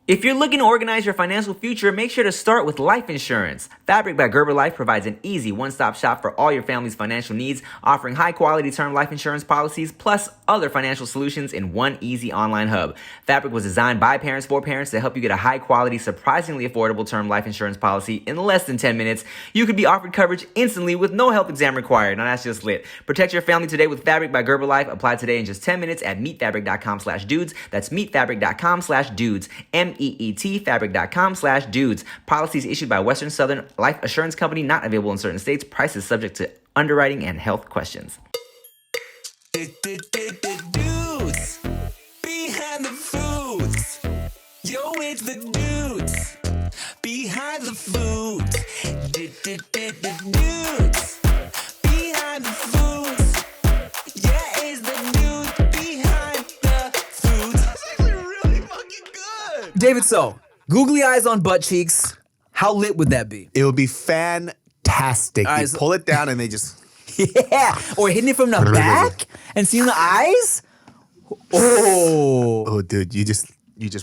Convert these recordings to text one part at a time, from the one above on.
If you're looking to organize your financial future, make sure to start with life insurance. Fabric by Gerber Life provides an easy one-stop shop for all your family's financial needs, offering high-quality term life insurance policies plus other financial solutions in one easy online hub. Fabric was designed by parents for parents to help you get a high-quality, surprisingly affordable term life insurance policy in less than 10 minutes. You could be offered coverage instantly with no health exam required. Now that's just lit. Protect your family today with Fabric by Gerber Life. Apply today in just 10 minutes at meetfabric.com/dudes. That's meetfabric.com/dudes. meetfabric.com/dudes. Policies issued by Western Southern Life Assurance Company, not available in certain states. Prices subject to underwriting and health questions. Dudes behind the foods. Yo, it's the dudes behind the foods. Dudes behind the foods. Yeah, it's the dudes behind the foods. That's actually really fucking good. David, so googly eyes on butt cheeks. How lit would that be? It would be fantastic. All right, You so- pull it down and they just... Yeah, or hitting it from the back and seeing the eyes. Oh, dude, you just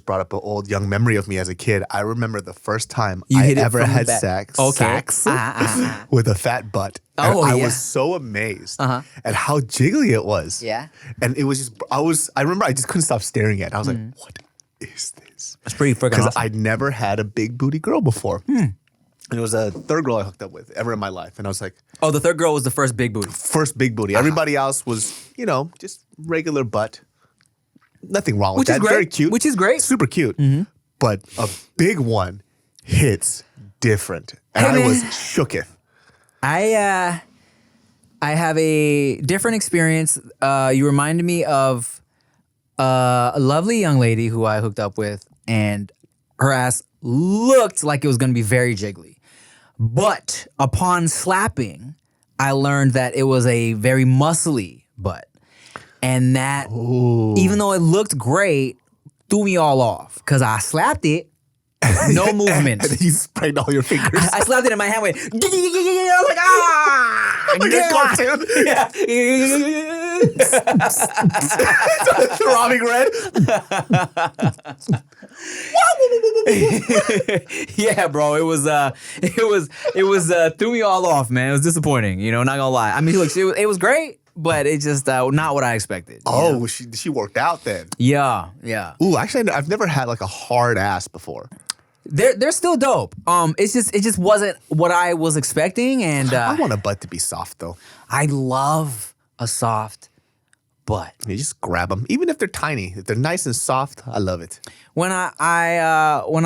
brought up an old young memory of me as a kid. I remember the first time You I hit it ever from the had back. sex Okay. with a fat butt. Oh, and I yeah. was so amazed at how jiggly it was. Yeah. And it was just, I remember I just couldn't stop staring at it. I was like, what is this? That's pretty freaking Because awesome. I'd never had a big booty girl before. And it was a third girl I hooked up with ever in my life. And I was like, Oh, the third girl was the first big booty. first big booty. Everybody else was, just regular butt. Nothing wrong with Which is that. great. Very cute. Which is great. Super cute. But a big one hits different. And Hey, I man. was shooketh. I have a different experience. You reminded me of a lovely young lady who I hooked up with, and her ass looked like it was going to be very jiggly. But upon slapping, I learned that it was a very muscly butt. And that, even though it looked great, threw me all off. Because I slapped it, no movement. And then you sprayed all your fingers. I slapped it in my hand, went, I was like, ah! Like a cartoon. Yeah. Throbbing red. Yeah, bro. It was threw me all off, man. It was disappointing, not gonna lie. I mean, look, it was great, but it just not what I expected. Oh, she worked out then. Yeah. Ooh, actually, I've never had like a hard ass before. They're still dope. It just wasn't what I was expecting, and I want a butt to be soft though. I love a soft butt. You just grab them, even if they're tiny. If they're nice and soft, I love it. When I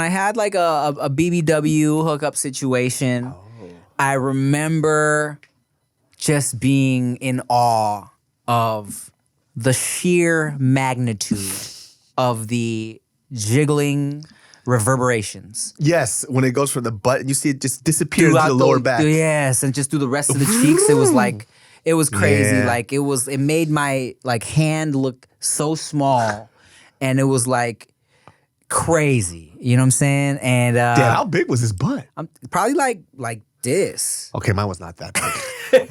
had like a BBW hookup situation, I remember just being in awe of the sheer magnitude of the jiggling reverberations. Yes, when it goes from the butt and you see it just disappear into the lower back. Yes, and just through the rest of the cheeks, it was like, it was crazy. Yeah. Like it made my like hand look so small, and it was like crazy. You know what I'm saying? And Damn, how big was his butt? I'm probably like this. Okay, mine was not that big.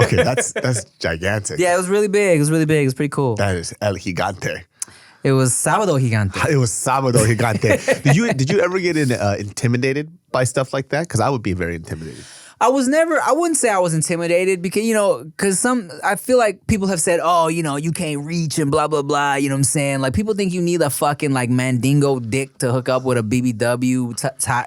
Okay, that's gigantic. Yeah, it was really big. It was pretty cool. That is el gigante. It was Sábado Gigante. It was sábado gigante. Did you ever get intimidated by stuff like that? Because I would be very intimidated. I wouldn't say I was intimidated because I feel like people have said, oh, you can't reach and blah, blah, blah. You know what I'm saying? Like people think you need a fucking like mandingo dick to hook up with a BBW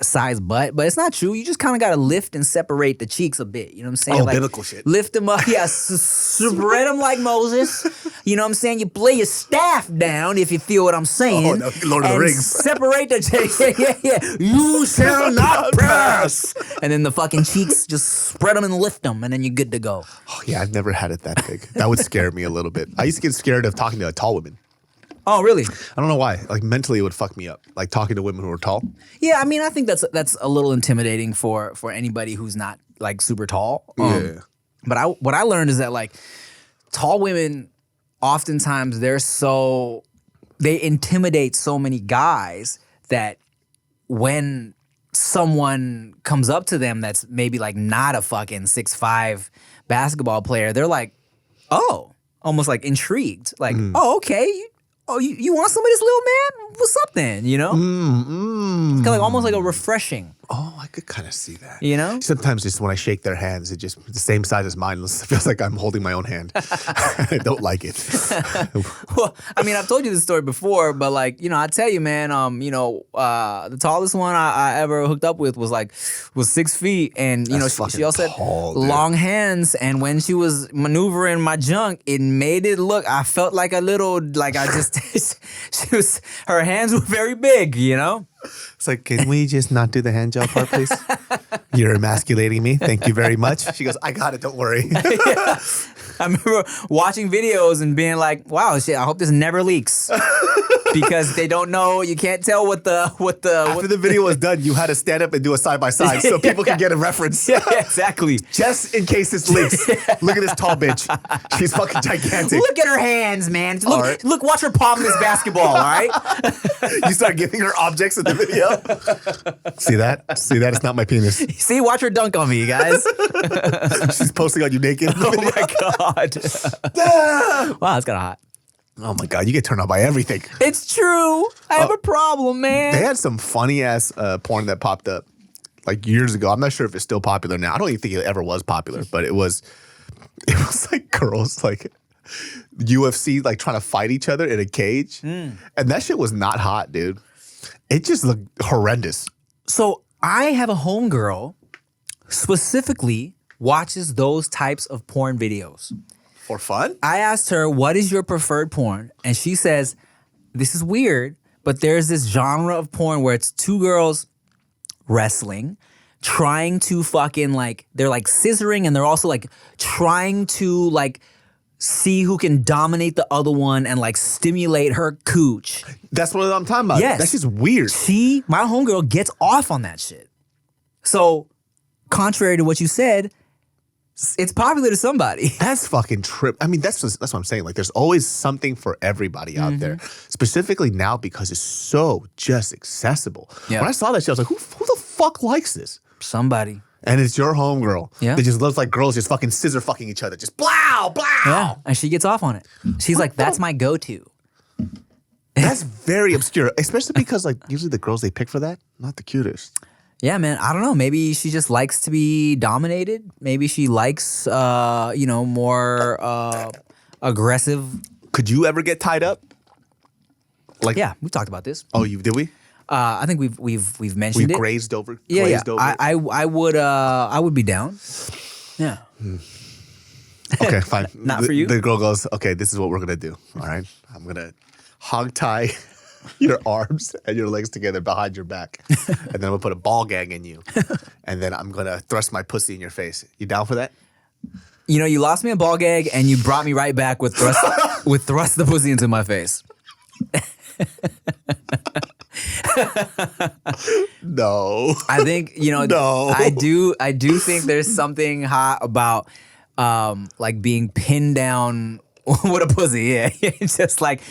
size butt, but it's not true. You just kind of got to lift and separate the cheeks a bit. You know what I'm saying? Oh, like, biblical shit. Lift them up. Yeah, spread them like Moses. You know what I'm saying? You lay your staff down if you feel what I'm saying. Oh, no, Lord of the and Rings. Separate the yeah. You shall not pass. And then the fucking cheeks, just spread them and lift them, and then you're good to go. Oh, yeah, I've never had it that big. That would scare me a little bit. I used to get scared of talking to tall women. Oh, really? I don't know why. Like mentally, it would fuck me up. Like talking to women who are tall. Yeah, I mean, I think that's a little intimidating for anybody who's not like super tall. Yeah. But what I learned is that like tall women, oftentimes they intimidate so many guys that when someone comes up to them that's maybe like not a fucking 6'5" basketball player, they're like, oh, almost like intrigued. Like, oh, okay. You want some of this little man? What's up then, It's like almost like a refreshing. Oh, I could kind of see that. You know? Sometimes just when I shake their hands, it just the same size as mine. It feels like I'm holding my own hand. I don't like it. Well, I mean, I've told you this story before, but like, I tell you, man, the tallest one I ever hooked up with was 6 feet, and That's she also tall, had dude. long hands, and when she was maneuvering my junk, it made it look. I felt like a little, like I just, her hands were very big, It's like, can we just not do the hand job part, please? You're emasculating me. Thank you very much. She goes, I got it. Don't worry. Yeah. I remember watching videos and being like, wow, shit, I hope this never leaks. Because they don't know, you can't tell what the After the video was done, you had to stand up and do a side by side so people can get a reference. Yeah, exactly. Just in case this leaks. Look at this tall bitch. She's fucking gigantic. Look at her hands, man. Look, All right. look, watch her palm this basketball, all right? You start giving her objects in the video. See that? See that? It's not my penis. See, watch her dunk on me, guys. She's posting on you naked. Oh my God. Wow, that's kind of hot. Oh my God, you get turned on by everything. It's true. I have a problem, man. They had some funny ass porn that popped up like years ago. I'm not sure if it's still popular now. I don't even think it ever was popular, but it was like girls like UFC like trying to fight each other in a cage. And that shit was not hot, dude. It just looked horrendous. So I have a homegirl specifically watches those types of porn videos. For fun? I asked her, what is your preferred porn? And she says, this is weird, but there's this genre of porn where it's two girls wrestling, trying to fucking they're like scissoring, and they're also like trying to see who can dominate the other one and stimulate her cooch. That's what I'm talking about. Yes. That's just weird. My homegirl gets off on that shit. So, contrary to what you said, it's popular to somebody. That's fucking trip. I mean, that's what I'm saying. Like, there's always something for everybody out there. Specifically now because it's so just accessible. Yeah. When I saw that shit, I was like, who the fuck likes this? Somebody. And it's your homegirl. Yeah. That just looks like girls just fucking scissor fucking each other. Just blow, blow. Yeah. And she gets off on it. She's like, that's my go-to. That's very obscure. Especially because usually the girls they pick for that, not the cutest. Yeah, man. I don't know. Maybe she just likes to be dominated. Maybe she likes, more aggressive. Could you ever get tied up? Yeah, we talked about this. Oh, did we? I think we've mentioned We it. grazed over. Yeah. Glazed over. I would be down. Yeah. Okay, fine. Not for you? The girl goes, okay, this is what we're gonna do. All right, I'm gonna hog tie your arms and your legs together behind your back, and then I'm gonna put a ball gag in you, and then I'm gonna thrust my pussy in your face. You down for that? You lost me a ball gag and you brought me right back with thrust the pussy into my face. No. I think No. I do think there's something hot about being pinned down with a pussy. Yeah, it's just like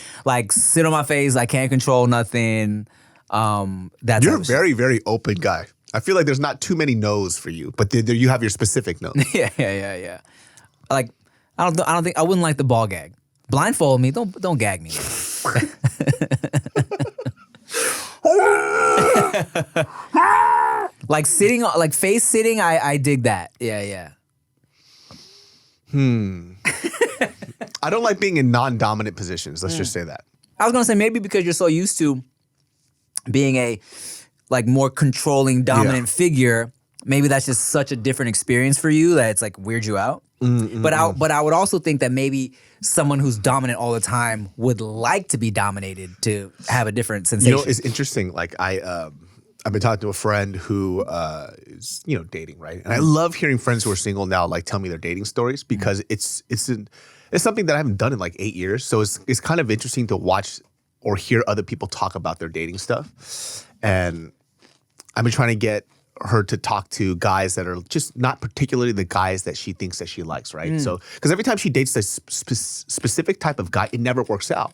sit on my face. I can't control nothing. That's You're a very, very open guy. I feel like there's not too many no's for you, but there you have your specific no. Yeah. Like I don't think I wouldn't like the ball gag. Blindfold me. Don't gag me. Like sitting, like face sitting, I dig that. Yeah. I don't like being in non-dominant positions. Let's just say that. I was gonna say maybe because you're so used to being a more controlling, dominant figure. Maybe that's just such a different experience for you that it's weird you out. But I would also think that maybe someone who's dominant all the time would like to be dominated to have a different sensation. It's interesting. I've been talking to a friend who is, dating, right? And I love hearing friends who are single now, tell me their dating stories because it's something that I haven't done in 8 years. So it's kind of interesting to watch or hear other people talk about their dating stuff. And I've been trying to get her to talk to guys that are just not particularly the guys that she thinks that she likes, right? So, because every time she dates this specific type of guy, it never works out.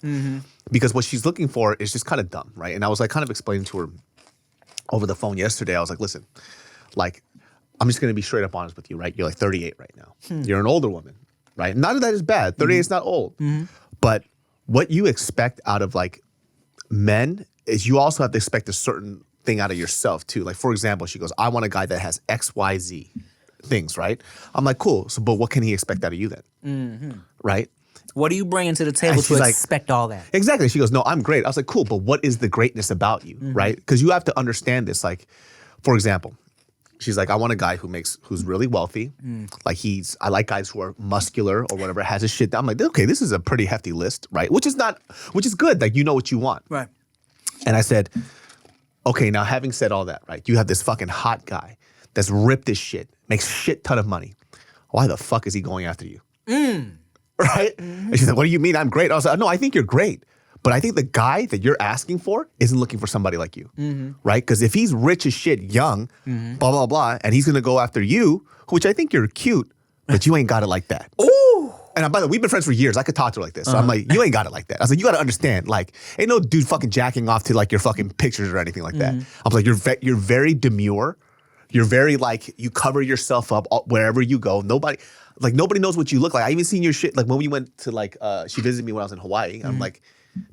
Because what she's looking for is just kind of dumb, right? And I was kind of explaining to her over the phone yesterday, I was like, listen, I'm just going to be straight up honest with you, right? You're 38 right now. You're an older woman, right? None of that is bad. 38 is not old. But what you expect out of men is you also have to expect a certain thing out of yourself too. Like for example, she goes, I want a guy that has XYZ things, right? I'm like, cool. So, but what can he expect out of you then? Right? What are you bringing to the table And to she's like- expect all that? Exactly. She goes, no, I'm great. I was like, cool, but what is the greatness about you, right? Because you have to understand this. Like, for example, she's like, I want a guy who's really wealthy. Like I like guys who are muscular or whatever, has his shit down. I'm like, okay, this is a pretty hefty list, right? Which is good. Like, you know what you want. Right. And I said, okay, now having said all that, right? You have this fucking hot guy that's ripped as shit, makes shit ton of money. Why the fuck is he going after you? Right? And she's like, what do you mean I'm great? I was like, no, I think you're great. But I think the guy that you're asking for isn't looking for somebody like you, right? Because if he's rich as shit, young, blah, blah, blah, and he's going to go after you, which I think you're cute, but you ain't got it like that. Ooh. And by the way, we've been friends for years. I could talk to her like this. So I'm like, you ain't got it like that. I was like, you got to understand, like, ain't no dude fucking jacking off to like your fucking pictures or anything like that. I was like, you're very demure. You're very like, you cover yourself up wherever you go. Nobody knows what you look like. I even seen your shit, like when we went to like, she visited me when I was in Hawaii. I'm like,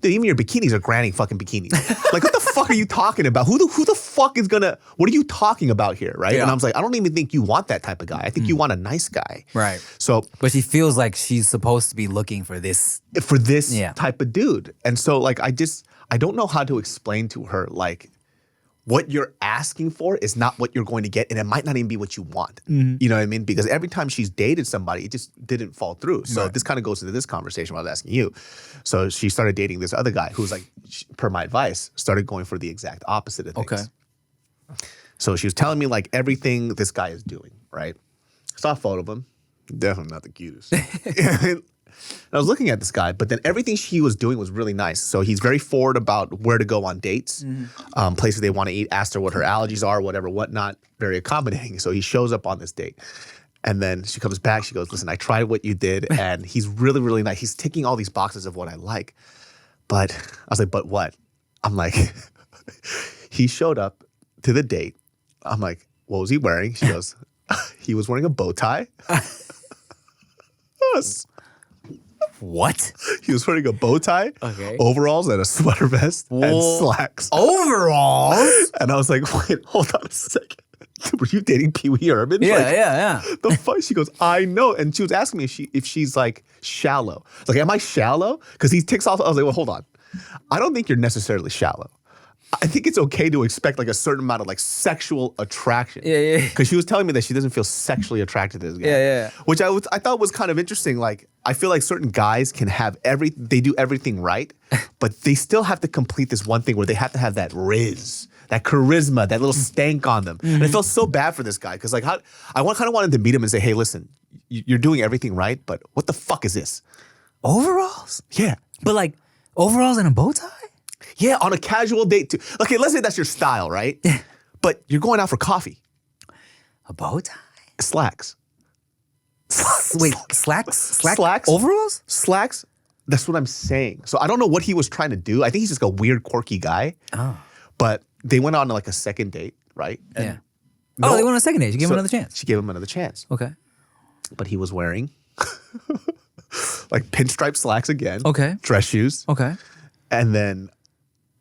dude, even your bikinis are granny fucking bikinis. Like, what the fuck are you talking about? Who the fuck is gonna, what are you talking about here, right? Yeah. And I was like, I don't even think you want that type of guy. I think you want a nice guy. Right. So But she feels like she's supposed to be looking for this. for this Yeah. type of dude. And so like, I don't know how to explain to her, like, what you're asking for is not what you're going to get, and it might not even be what you want. You know what I mean? Because every time she's dated somebody, it just didn't fall through. So this kind of goes into this conversation while I was asking you. So she started dating this other guy who's like, per my advice, started going for the exact opposite of things. Okay. So she was telling me like everything this guy is doing, right? I saw a photo of him. Definitely not the cutest. And I was looking at this guy, but then everything she was doing was really nice. So he's very forward about where to go on dates, places they want to eat, asked her what her allergies are, whatever, whatnot, very accommodating. So he shows up on this date. And then she comes back, she goes, listen, I tried what you did, and he's really, really nice. He's ticking all these boxes of what I like. But I was like, but what? I'm like, he showed up to the date. I'm like, what was he wearing? She goes, he was wearing a bow tie. Yes. What? He was wearing a bow tie, Okay. overalls, and a sweater vest and slacks. Overalls? And I was like, wait, hold on a second. Were you dating Pee Wee Urban? Yeah, Like, yeah. The fuck? She goes, I know. And she was asking me if she's like shallow. I was like, am I shallow? Because he ticks off. I was like, well, hold on. I don't think you're necessarily shallow. I think it's okay to expect like a certain amount of like sexual attraction. Yeah. Because she was telling me that she doesn't feel sexually attracted to this guy. Yeah. Which I thought was kind of interesting. Like, I feel like certain guys can have they do everything right, but they still have to complete this one thing where they have to have that riz, that charisma, that little stank on them. And I felt so bad for this guy because like I kind of wanted to meet him and say, hey, listen, you're doing everything right, but what the fuck is this? Overalls? Yeah. But like overalls and a bow tie? Yeah, on a casual date too. Okay, let's say that's your style, right? Yeah. But you're going out for coffee. A bow tie? Slacks. Wait, slacks? Slacks? Overalls? Slacks? That's what I'm saying. So I don't know what he was trying to do. I think he's just a weird, quirky guy. Oh. But they went on like a second date, right? And Yeah. Oh, they went on a second date. You gave him so another chance. She gave him another chance. Okay. But he was wearing like pinstripe slacks again. Okay. Dress shoes. Okay. And then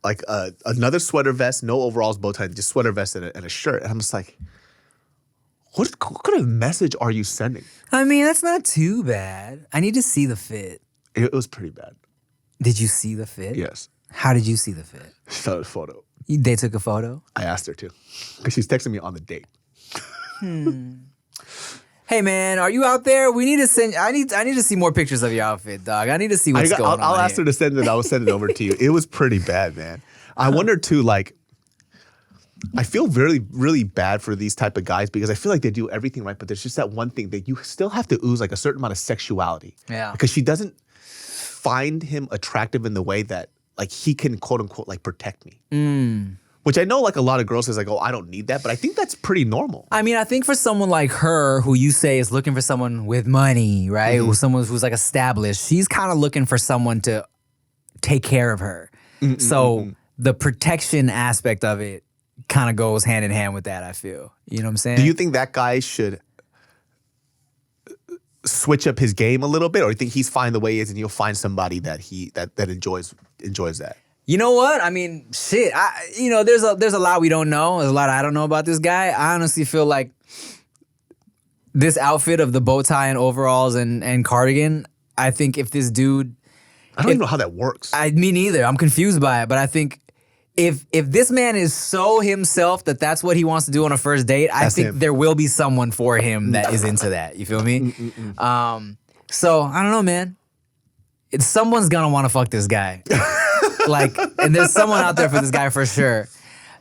like another sweater vest, no overalls, bow tie, just sweater vest and a shirt. And I'm just like, what kind of message are you sending? I mean, that's not too bad. I need to see the fit. It was pretty bad. Did you see the fit? Yes. How did you see the fit? She saw the photo. They took a photo? I asked her to. Because she's texting me on the date. Hey man, are you out there? We need to send. I need to see more pictures of your outfit, dog. I need to see what's going on. I'll ask here. her to send it. I will send it over to you. It was pretty bad, man. I wonder too, like, I feel really, really bad for these type of guys because I feel like they do everything right, but there's just that one thing that you still have to ooze like a certain amount of sexuality. Yeah. Because she doesn't find him attractive in the way that like he can quote unquote like protect me. Which I know like a lot of girls is like, oh, I don't need that, but I think that's pretty normal. I mean, I think for someone like her, who you say is looking for someone with money, right? Mm-hmm. Someone who's like established, she's kind of looking for someone to take care of her. So the protection aspect of it kind of goes hand in hand with that, I feel. You know what I'm saying? Do you think that guy should switch up his game a little bit, or you think he's fine the way he is and he'll find somebody that enjoys that? You know what? I mean, shit. There's a lot we don't know. There's a lot I don't know about this guy. I honestly feel like this outfit of the bow tie and overalls and cardigan, I think if this dude... I don't even know how that works. Me neither. I'm confused by it. But I think if this man is so himself that that's what he wants to do on a first date, I think there will be someone for him that is into that. You feel me? So, I don't know, man. Someone's gonna want to fuck this guy. And there's someone out there for this guy for sure.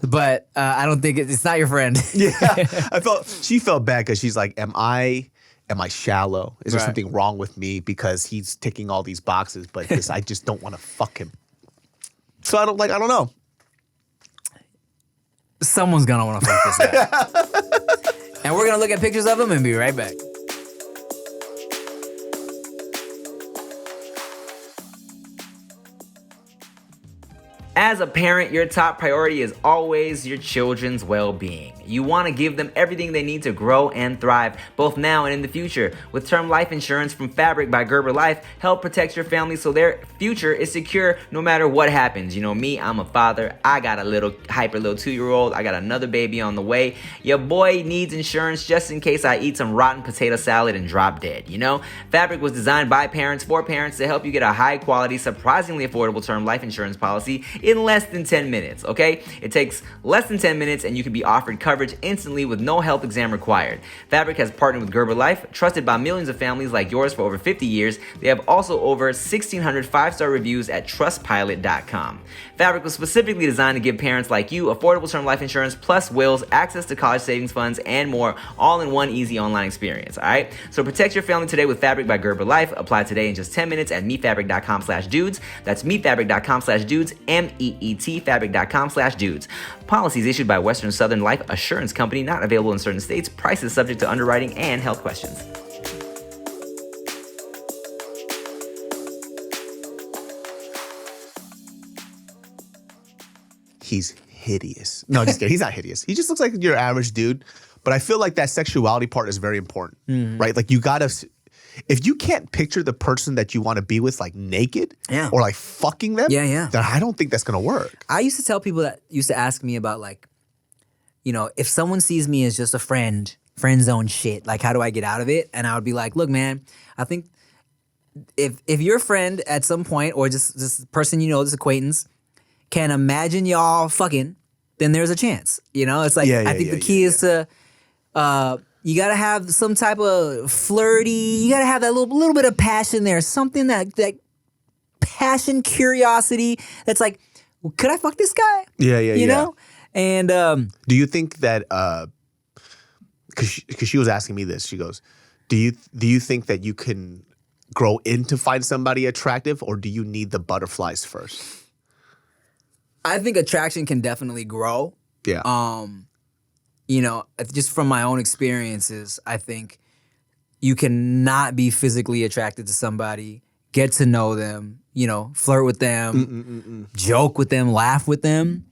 But I don't think it's not your friend. Yeah, she felt bad because she's like, am I shallow? Is there Right. something wrong with me because he's ticking all these boxes, but I just don't want to fuck him. So I don't know. Someone's gonna want to fuck this guy. And we're gonna look at pictures of him and be right back. As a parent, your top priority is always your children's well-being. You want to give them everything they need to grow and thrive, both now and in the future. With term life insurance from Fabric by Gerber Life, help protect your family so their future is secure no matter what happens. You know me, I'm a father. I got a little 2-year-old. I got another baby on the way. Your boy needs insurance just in case I eat some rotten potato salad and drop dead, you know? Fabric was designed by parents for parents to help you get a high-quality, surprisingly affordable term life insurance policy in less than 10 minutes, okay? It takes less than 10 minutes and you can be offered coverage instantly with no health exam required. Fabric has partnered with Gerber Life, trusted by millions of families like yours for over 50 years. They have also over 1,600 5-star reviews at trustpilot.com. Fabric was specifically designed to give parents like you affordable term life insurance plus wills, access to college savings funds, and more, all in one easy online experience, all right? So protect your family today with Fabric by Gerber Life. Apply today in just 10 minutes at meetfabric.com/dudes. That's meetfabric.com/dudes, meetfabric.com/dudes. Policies issued by Western Southern Life Assurance Company, not available in certain states. Prices subject to underwriting and health questions. He's hideous. No, just kidding. He's not hideous. He just looks like your average dude. But I feel like that sexuality part is very important, right? Like you gotta, if you can't picture the person that you want to be with like naked or like fucking them, then I don't think that's gonna work. I used to tell people that used to ask me about like, you know, if someone sees me as just a friend zone shit, like how do I get out of it? And I would be like, look, man, I think if your friend at some point or just this person you know, this acquaintance, can imagine y'all fucking, then there's a chance. You know, it's like I think the key is to you gotta have some type of flirty. You gotta have that little bit of passion there, something that passion, curiosity. That's like, could I fuck this guy? You know. And do you think that? Because she was asking me this. She goes, do you think that you can grow into find somebody attractive, or do you need the butterflies first? I think attraction can definitely grow. Yeah. You know, just from my own experiences, I think you cannot be physically attracted to somebody, get to know them, you know, flirt with them, joke with them, laugh with them,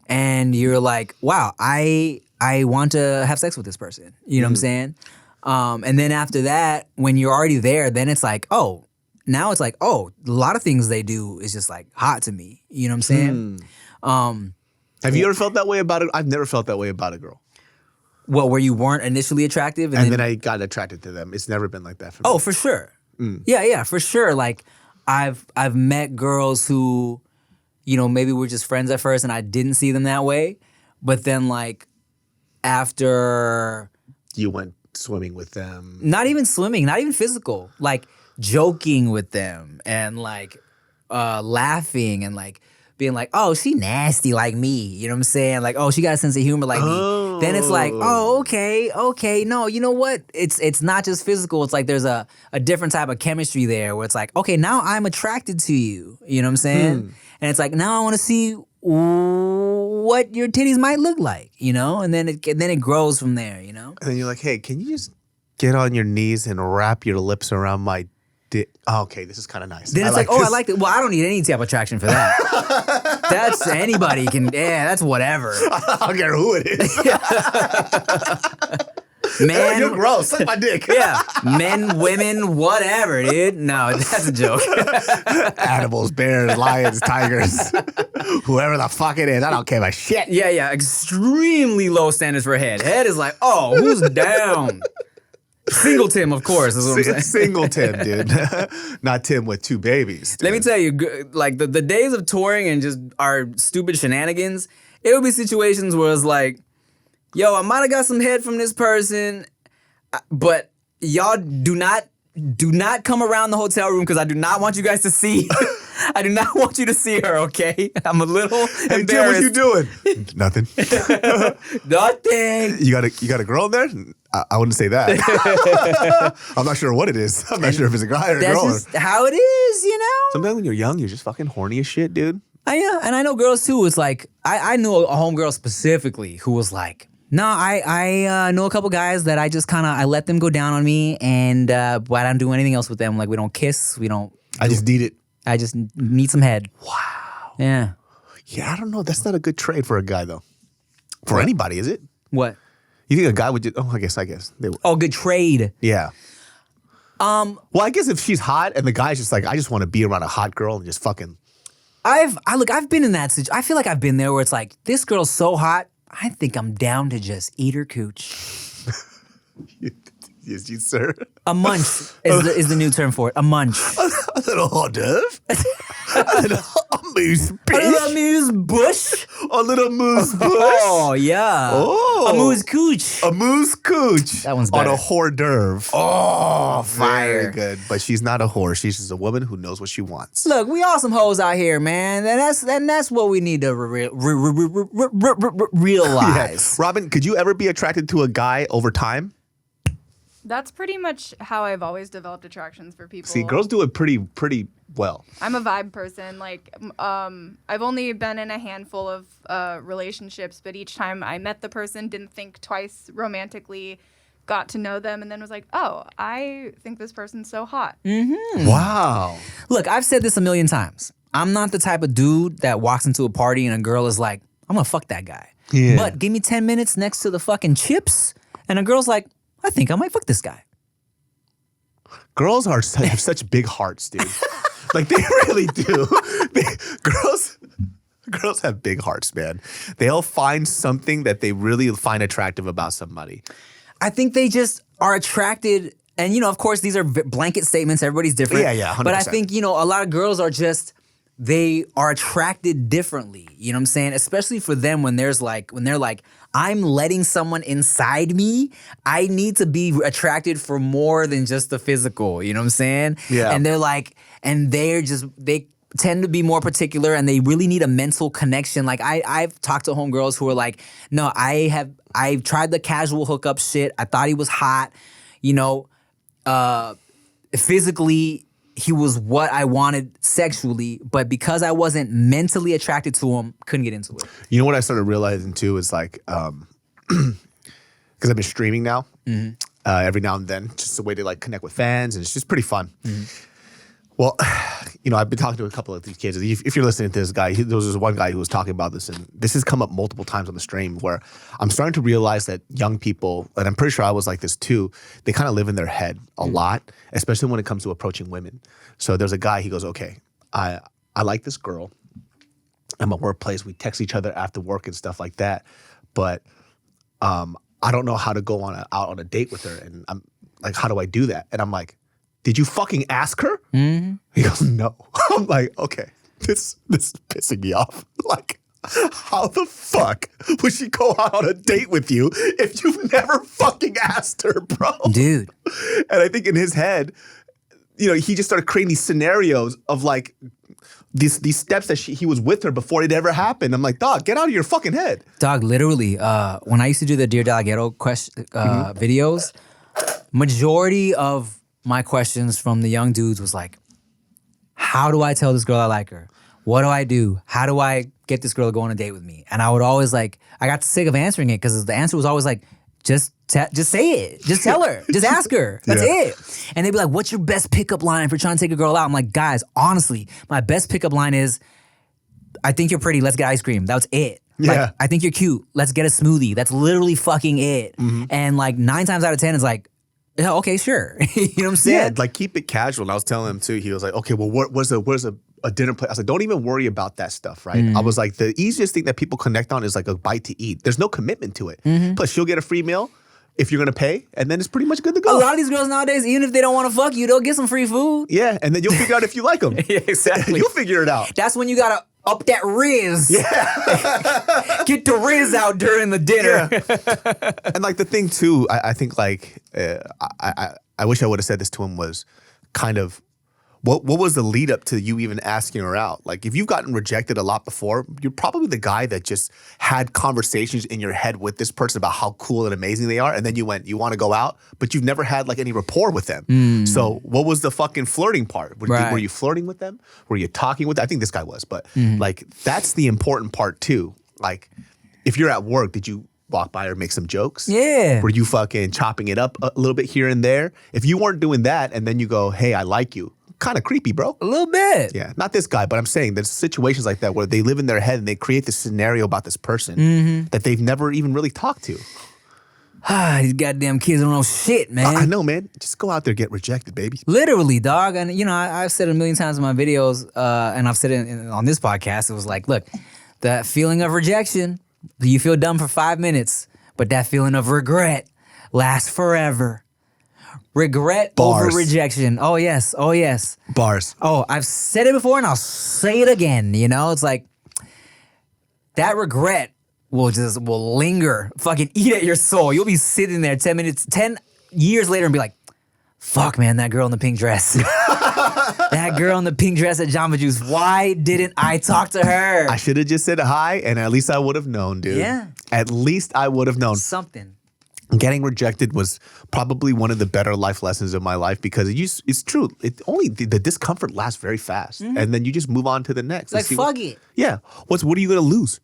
and you're like, wow, I want to have sex with this person. You know what I'm saying? And then after that, when you're already there, then it's like, oh, now it's like, oh, a lot of things they do is just like hot to me. You know what I'm saying? Have you ever felt that way about it? I've never felt that way about a girl. Well, where you weren't initially attractive? And then I got attracted to them. It's never been like that for me. Oh, for sure. Yeah, for sure. Like I've met girls who, you know, maybe we're just friends at first and I didn't see them that way. But then like after... You went swimming with them. Not even swimming, not even physical. Like joking with them and like laughing and like being like, oh, she nasty like me. You know what I'm saying? Like, oh, she got a sense of humor like me. Then it's like, oh, okay. No, you know what? It's not just physical. It's like there's a different type of chemistry there where it's like, okay, now I'm attracted to you. You know what I'm saying? And it's like, now I want to see what your titties might look like, you know? And then it grows from there, you know? And then you're like, hey, can you just get on your knees and wrap your lips around my dick? Oh, okay, this is kind of nice. Then it's like, oh, I like it. Well, I don't need any type of attraction for that. That's anybody can, that's whatever. I don't care who it is. Man, you're gross. Suck my dick. Yeah. Men, women, whatever, dude. No, that's a joke. Animals, bears, lions, tigers. Whoever the fuck it is, I don't give a shit. Yeah, extremely low standards for head. Head is like, oh, who's down? Single Tim, of course, is what I'm saying. Single Tim, dude. Not Tim with 2 babies. Dude. Let me tell you, like the days of touring and just our stupid shenanigans, it would be situations where it's like, yo, I might have got some head from this person, but y'all do not come around the hotel room because I do not want you guys to see. I do not want you to see her, okay? I'm a little Hey, embarrassed. Tim, what you doing? Nothing. Nothing. You got a girl in there? I wouldn't say that. I'm not sure what it is. I'm not sure if it's a guy or a That's girl. just how it is, you know? Sometimes when you're young, you're just fucking horny as shit, dude. Yeah, and I know girls too. It's like, I knew a homegirl specifically who was like, no, I know a couple guys that I just kind of, I let them go down on me and but I don't do anything else with them. Like we don't kiss, I just need it. I just need some head. Wow. Yeah. Yeah, I don't know. That's not a good trade for a guy, though. For anybody, is it? What? You think a guy would just, I guess they would. Oh, good trade. Yeah. Well, I guess if she's hot and the guy's just like, I just want to be around a hot girl and just fucking. I've been in that situation. I feel like I've been there where it's like, this girl's so hot, I think I'm down to just eat her cooch. Yes, you, sir. A munch is the new term for it. A munch. A little hors d'oeuvre. a moose A bitch. little amuse bush. A little moose bush. Oh, yeah. Oh. A moose cooch. A moose cooch. That one's On better. a hors d'oeuvre. Oh, Very fire. good. But she's not a whore. She's just a woman who knows what she wants. Look, we all some hoes out here, man. And that's what we need to realize. Robin, could you ever be attracted to a guy over time? That's pretty much how I've always developed attractions for people. See, girls do it pretty well. I'm a vibe person. Like, I've only been in a handful of relationships, but each time I met the person, didn't think twice romantically, got to know them, and then was like, oh, I think this person's so hot. Wow. Look, I've said this a million times. I'm not the type of dude that walks into a party and a girl is like, I'm gonna fuck that guy. Yeah. But give me 10 minutes next to the fucking chips, and a girl's like, I think I might fuck this guy. Girls have such big hearts, dude. Like, they really do. Girls have big hearts, man. They'll find something that they really find attractive about somebody. I think they just are attracted, and of course, these are blanket statements. Everybody's different. Yeah, 100%. But I think, a lot of girls are just, they are attracted differently. You know what I'm saying? Especially for them when they're like, I'm letting someone inside me. I need to be attracted for more than just the physical. You know what I'm saying? Yeah. And they're like, they tend to be more particular and they really need a mental connection. Like I've talked to homegirls who are like, no, I've tried the casual hookup shit. I thought he was hot. Physically, he was what I wanted sexually, but because I wasn't mentally attracted to him, couldn't get into it. You know what I started realizing too is like, because I've been streaming now, every now and then, just a way to like connect with fans, and it's just pretty fun. Well, I've been talking to a couple of these kids. If you're listening to this guy, there was this one guy who was talking about this, and this has come up multiple times on the stream where I'm starting to realize that young people, and I'm pretty sure I was like this too, they kind of live in their head a lot, especially when it comes to approaching women. So there's a guy, he goes, okay, I like this girl. I'm at workplace. We text each other after work and stuff like that. But I don't know how to go out on a date with her. And I'm like, how do I do that? And I'm like, did you fucking ask her? He goes, no. I'm like, okay, this is pissing me off. Like, how the fuck would she go out on a date with you if you've never fucking asked her, bro? Dude. And I think in his head, he just started creating these scenarios of like these steps that he was with her before it ever happened. I'm like, dog, get out of your fucking head. Dog, literally, when I used to do the Dear Dalghetto videos, majority of my questions from the young dudes was like, how do I tell this girl I like her? What do I do? How do I get this girl to go on a date with me? And I would always I got sick of answering it because the answer was always like, just say it. Just tell her. Just ask her. That's it. And they'd be like, what's your best pickup line for trying to take a girl out? I'm like, guys, honestly, my best pickup line is, I think you're pretty. Let's get ice cream. That's it. Yeah. Like, I think you're cute. Let's get a smoothie. That's literally fucking it. And like 9 times out of 10, it's like, yeah, okay, sure. You know what I'm saying? Yeah, like keep it casual. And I was telling him too, he was like, okay, well, where's a a dinner place. I was like, don't even worry about that stuff, right? I was like, the easiest thing that people connect on is like a bite to eat. There's no commitment to it. Plus, she'll get a free meal if you're gonna pay, and then it's pretty much good to go. A lot of these girls nowadays, even if they don't want to fuck you, they'll get some free food. Yeah, and then you'll figure out if you like them. Yeah, exactly. You'll figure it out. That's when you gotta up that Riz. Yeah. Get the Riz out during the dinner. Yeah. And like the thing too, I think like I wish I would have said this to him was kind of what was the lead up to you even asking her out? Like if you've gotten rejected a lot before, you're probably the guy that just had conversations in your head with this person about how cool and amazing they are, and then you went, you want to go out, but you've never had like any rapport with them. So what was the fucking flirting part? Were you flirting with them? Were you talking with them? I think this guy was, but like that's the important part too. Like if you're at work, did you walk by or make some jokes? Yeah. Were you fucking chopping it up a little bit here and there? If you weren't doing that and then you go, hey, I like you. Kind of creepy, bro. A little bit. Yeah, not this guy, but I'm saying there's situations like that where they live in their head and they create this scenario about this person that they've never even really talked to. These goddamn kids don't know shit, man. I know, man. Just go out there, get rejected, baby. Literally, dog. And you know, I've said it a million times in my videos, and I've said it on this podcast. It was like, look, that feeling of rejection, you feel dumb for 5 minutes, but that feeling of regret lasts forever. Regret Bars. over rejection. Oh, yes. Oh, yes. Bars. Oh, I've said it before and I'll say it again. You know, it's like that regret will linger, fucking eat at your soul. You'll be sitting there 10 years later and be like, fuck, man, that girl in the pink dress. That girl in the pink dress at Jamba Juice. Why didn't I talk to her? I should have just said hi, and at least I would have known, dude. Yeah. At least I would have known. Something. Getting rejected was probably one of the better life lessons of my life because it's true. The discomfort lasts very fast, and then you just move on to the next. Like, fuck it. Yeah. What are you gonna lose?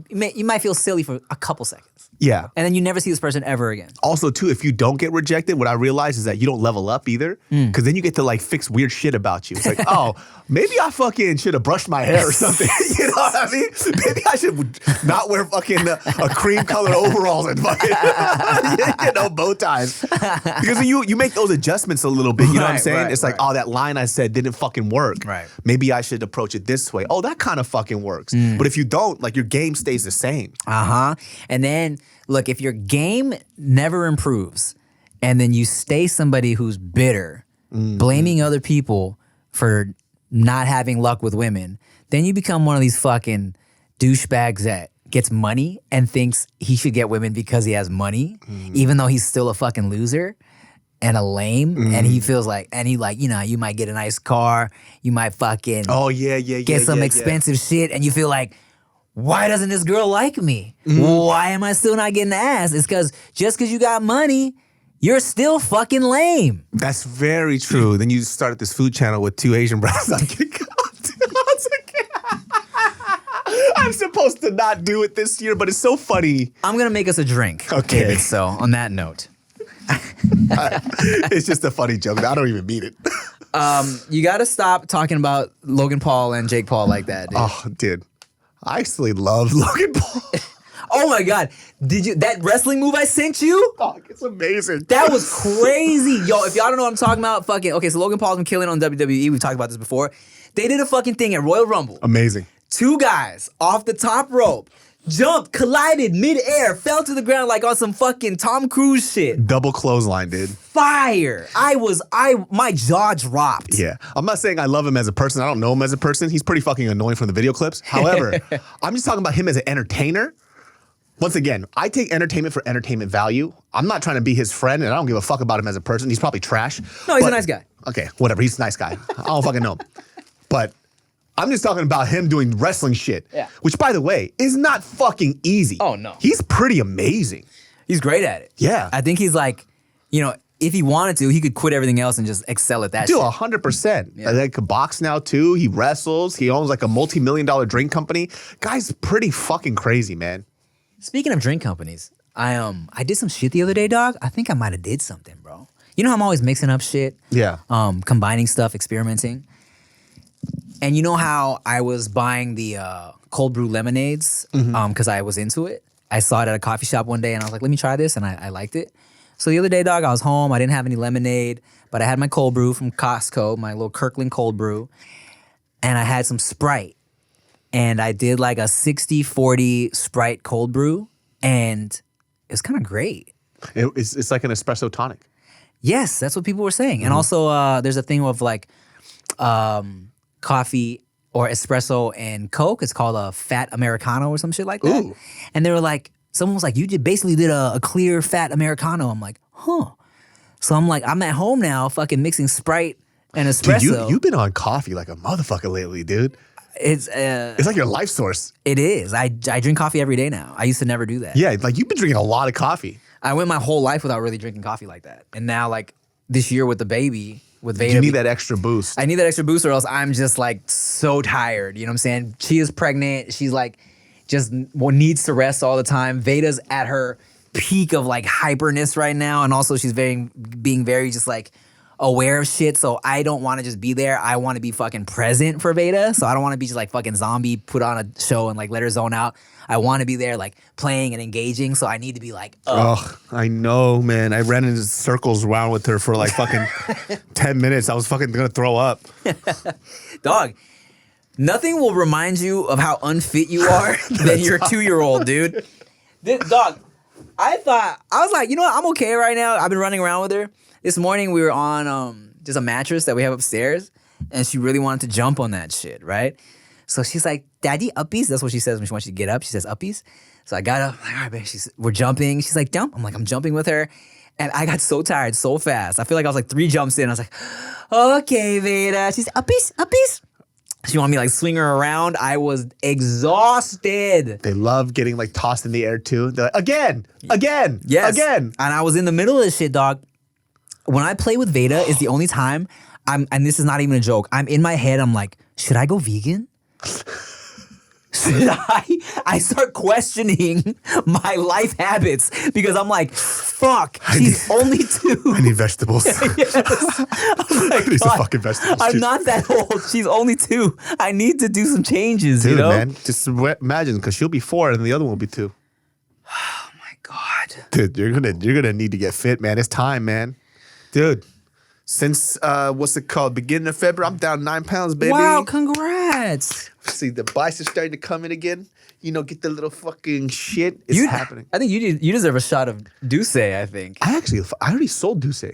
You might feel silly for a couple seconds. Yeah. And then you never see this person ever again. Also, too, if you don't get rejected, what I realize is that you don't level up either. Because then you get to like fix weird shit about you. It's like, oh, maybe I fucking should have brushed my hair or something. You know what I mean? Maybe I should not wear fucking a cream colored overalls and fucking bow ties. Because you make those adjustments a little bit. You know what I'm saying? It's like, oh, that line I said didn't fucking work. Right. Maybe I should approach it this way. Oh, that kind of fucking works. But if you don't, like your game stays the same. And then, look, if your game never improves and then you stay somebody who's bitter, blaming other people for not having luck with women, then you become one of these fucking douchebags that gets money and thinks he should get women because he has money, even though he's still a fucking loser and a lame. And he feels like, you might get a nice car, you might fucking get some expensive shit, and you feel like, why doesn't this girl like me? Why am I still not getting ass? It's because just because you got money, you're still fucking lame. That's very true. Then you started this food channel with 2 Asian brothers. I'm supposed to not do it this year, but it's so funny. I'm going to make us a drink. Okay. David, so on that note. It's just a funny joke. I don't even mean it. You got to stop talking about Logan Paul and Jake Paul like that, dude. Oh, dude. I actually love Logan Paul. Oh my God. Did you, that wrestling move I sent you? Fuck, it's amazing. That was crazy. Yo, if y'all don't know what I'm talking about, okay, so Logan Paul's been killing on WWE. We've talked about this before. They did a fucking thing at Royal Rumble. Amazing. 2 guys off the top rope, jumped, collided midair, fell to the ground like on some fucking Tom Cruise shit. Double clothesline, dude. Fire. My jaw dropped. Yeah. I'm not saying I love him as a person. I don't know him as a person. He's pretty fucking annoying from the video clips. However, I'm just talking about him as an entertainer. Once again, I take entertainment for entertainment value. I'm not trying to be his friend, and I don't give a fuck about him as a person. He's probably trash. No, he's a nice guy. Okay, whatever. He's a nice guy. I don't fucking know him. But I'm just talking about him doing wrestling shit. Yeah. Which, by the way, is not fucking easy. Oh, no. He's pretty amazing. He's great at it. Yeah. I think he's like, if he wanted to, he could quit everything else and just excel at that Dude, shit. 100%. Yeah. Like, could box now, too. He wrestles. He owns, like, a multi-million-dollar drink company. Guy's pretty fucking crazy, man. Speaking of drink companies, I did some shit the other day, dog. I think I might have did something, bro. You know how I'm always mixing up shit? Yeah. Combining stuff, experimenting. And you know how I was buying the cold brew lemonades because I was into it? I saw it at a coffee shop one day and I was like, let me try this, and I liked it. So the other day, dog, I was home. I didn't have any lemonade, but I had my cold brew from Costco, my little Kirkland cold brew. and I had some Sprite. And I did like a 60-40 Sprite cold brew, and it's kind of great. It's like an espresso tonic. Yes, that's what people were saying. And also, there's a thing of like coffee or espresso and Coke. It's called a fat Americano or some shit like that. Ooh. And they were like, someone was like, you basically did a clear fat Americano. I'm like, huh. So I'm like, I'm at home now fucking mixing Sprite and espresso. Dude, you've been on coffee like a motherfucker lately, dude. It's like your life source. It is. I drink coffee every day now. I used to never do that. Yeah, like you've been drinking a lot of coffee. I went my whole life without really drinking coffee like that. And now like this year with the baby, with Veyda. You need that extra boost. I need that extra boost or else I'm just like so tired. You know what I'm saying? Chia's pregnant. She's like just needs to rest all the time. Veyda's at her peak of like hyperness right now. And also she's being very just like aware of shit. So I don't want to just be there. I want to be fucking present for Veyda. So I don't want to be just like fucking zombie, put on a show and like let her zone out. I want to be there like playing and engaging. So I need to be like, oh, I know, man. I ran in circles around with her for like fucking 10 minutes. I was fucking gonna throw up. Dog, nothing will remind you of how unfit you are than your 2-year-old, dude. Dog, I was like, you know what? I'm okay right now. I've been running around with her. This morning we were on just a mattress that we have upstairs, and she really wanted to jump on that shit, right? So she's like, "Daddy, uppies." That's what she says when she wants you to get up. She says, "Uppies." So I got up. I'm like, all right, babe. We're jumping. She's like, "Jump." I'm like, I'm jumping with her, and I got so tired so fast. I feel like I was like 3 jumps in. I was like, "Okay, Veyda." She's uppies, uppies. She wanted me to like swing her around. I was exhausted. They love getting like tossed in the air too. They're like, again. Yes. Again. And I was in the middle of this shit, dog. When I play with Veyda is the only time and this is not even a joke, I'm in my head, I'm like, should I go vegan? Should I start questioning my life habits because I'm like, fuck, she's only 2. I need vegetables. Yes. I'm like, I need some God, fucking vegetables. I'm too. not that old. She's only 2. I need to do some changes, Dude, you know? man, just imagine, because she'll be 4 and the other one will be 2. Oh my God. Dude, you're gonna need to get fit, man. It's time, man. Dude, since what's it called? Beginning of February, I'm down 9 pounds, baby. Wow, congrats. See, the biceps starting to come in again. You know, get the little fucking shit. It's happening. I think you deserve a shot of Douce, I think. I already sold Douce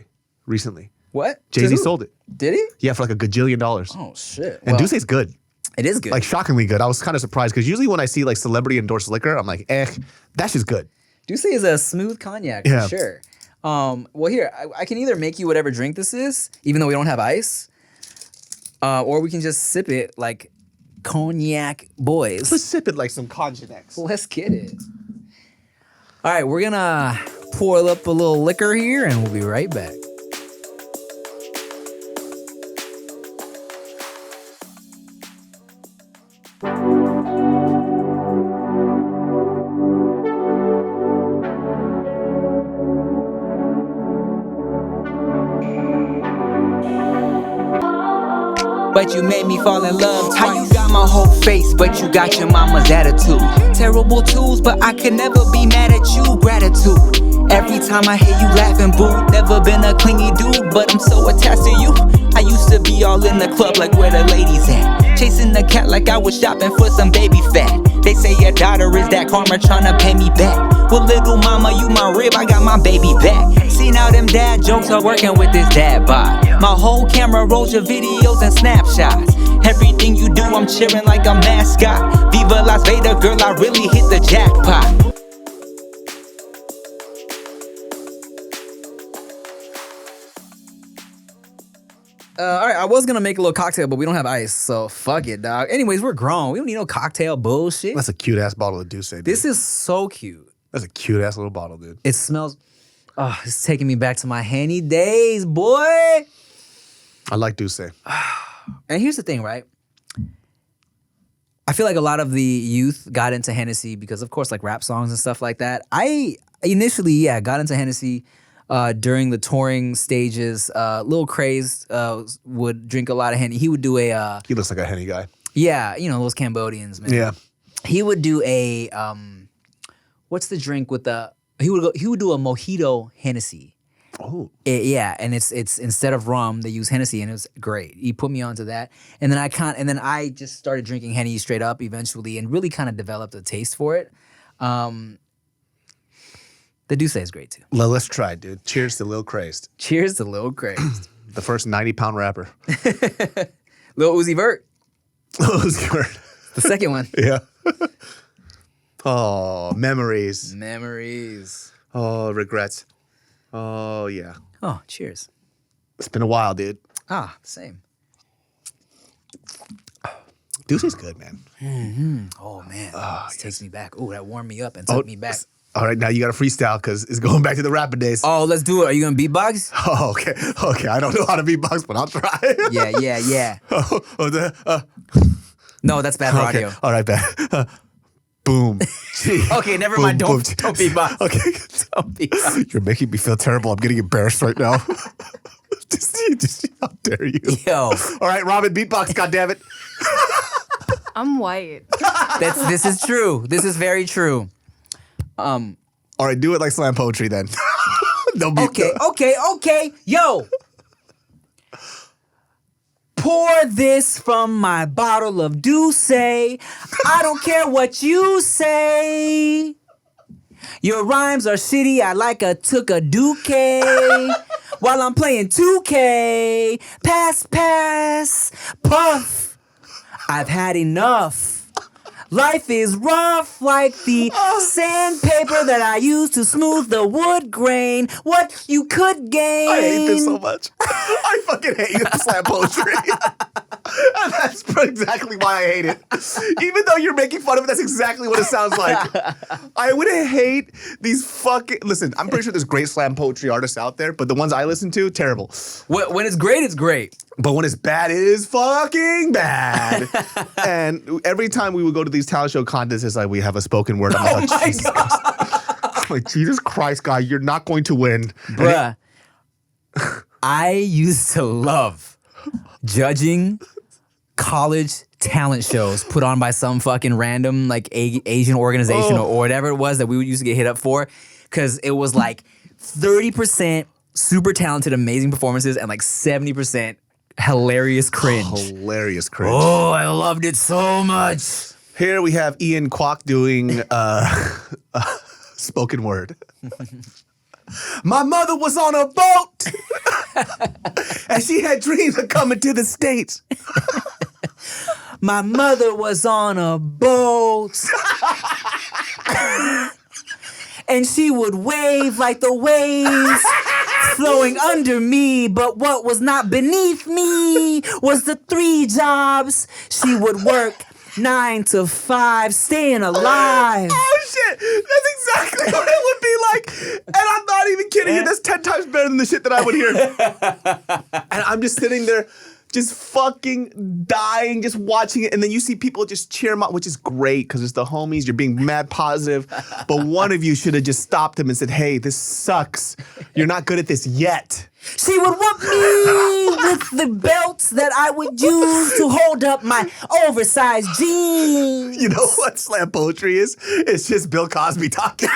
recently. What? Jay-Z To who? sold it. Did he? Yeah, for like $1 gajillion. Oh, shit. And Douce's good. It is good. Like shockingly good. I was kind of surprised because usually when I see like celebrity endorsed liquor, I'm like, that's just good. Douce is a smooth cognac Yeah. for sure. Well, here, I can either make you whatever drink this is, even though we don't have ice, or we can just sip it like cognac boys. Let's sip it like some cognacs. Let's get it. All right, we're gonna pour up a little liquor here, and we'll be right back. But you made me fall in love twice. How you got my whole face, but you got your mama's attitude. Terrible tools, but I could never be mad at you. Gratitude. Every time I hear you laughing, boo. Never been a clingy dude, but I'm so attached to you. I used to be all in the club like where the ladies at. Chasing the cat like I was shopping for some baby fat. They say your daughter is that karma tryna pay me back. Well, little mama, you my rib, I got my baby back. See now them dad jokes are working with this dad bod. My whole camera rolls your videos and snapshots. Everything you do, I'm cheering like a mascot. Viva Las Vegas, girl, I really hit the jackpot. All right, I was gonna make a little cocktail, but we don't have ice, so fuck it, dog. Anyways, we're grown. We don't need no cocktail bullshit. That's a cute ass bottle of Douce, dude. This is so cute. That's a cute ass little bottle, dude. It smells. Oh, it's taking me back to my Henny days, boy. I like Douce. And here's the thing, right? I feel like a lot of the youth got into Hennessy because, of course, like rap songs and stuff like that. I initially, got into Hennessy during the touring stages. Lil Crazed would drink a lot of Henny. He would do a... He looks like a Henny guy. yeah, you know, those Cambodians, man. Yeah. He would do a... what's the drink with the... He would do a mojito Hennessy. Oh, Yeah, and it's instead of rum, they use Hennessy, and it was great. He put me onto that, and then I just started drinking Henny straight up eventually, and really kind of developed a taste for it. The Douce is great too. well, let's try, dude. Cheers to Lil Crazed, Cheers to Lil Crazed. the first 90-pound rapper. Lil Uzi Vert, Lil Uzi Vert. the second one. Yeah. Oh, memories. Memories. Oh, regrets. Oh, yeah. Oh, cheers. It's been a while, dude. Ah, same. Douce's good, man. Oh man, this takes me back. Oh, that warmed me up and took me back. All right, now you got to freestyle because it's going back to the rapper days. Oh, let's do it. Are you gonna beatbox? Oh, okay. Okay, I don't know how to beatbox, but I'll try. Yeah. Oh, No, that's bad for okay. audio. All right, bad. Boom. Gee. Okay, never Boom, mind. boom. Don't beatbox. Okay. Don't beatbox. You're making me feel terrible. I'm getting embarrassed right now. just how dare you? Yo, All right, Robin, beatbox, goddammit. I'm white. this is true. This is very true. All right, do it like slam poetry then. No beat. Okay. Yo. Pour this from my bottle of Douce. I don't care what you say. Your rhymes are shitty. I like a took a Duke while I'm playing 2K. Pass, puff. I've had enough. Life is rough like the sandpaper that I use to smooth the wood grain. What you could gain. I hate this so much. I fucking hate slam poetry. And that's exactly why I hate it. Even though you're making fun of it, that's exactly what it sounds like. I would hate these fucking... Listen, I'm pretty sure there's great slam poetry artists out there, but the ones I listen to, terrible. When it's great, it's great. But when it's bad, it is fucking bad. And every time we would go to these talent show contests, it's like we have a spoken word. I'm like, Jesus Christ. I'm like, Jesus Christ, guy, you're not going to win. Bruh, I used to love judging college talent shows put on by some fucking random like Asian organization or whatever it was that we used to get hit up for, because it was like 30% super talented, amazing performances and like 70% hilarious cringe. Hilarious cringe. Oh, I loved it so much. Here we have Ian Kwok doing spoken word. My mother was on a boat and she had dreams of coming to the States. My mother was on a boat and she would wave like the waves flowing under me, but what was not beneath me was the 3 jobs she would work 9 to 5, staying alive. Oh shit, that's exactly what it would be like. And I'm not even kidding you, that's 10 times better than the shit that I would hear. And I'm just sitting there just fucking dying, just watching it. And then you see people just cheer them up, which is great because it's the homies. You're being mad positive. But one of you should have just stopped him and said, hey, this sucks. You're not good at this yet. She would whoop me with the belts that I would use to hold up my oversized jeans. You know what slam poetry is? It's just Bill Cosby talking.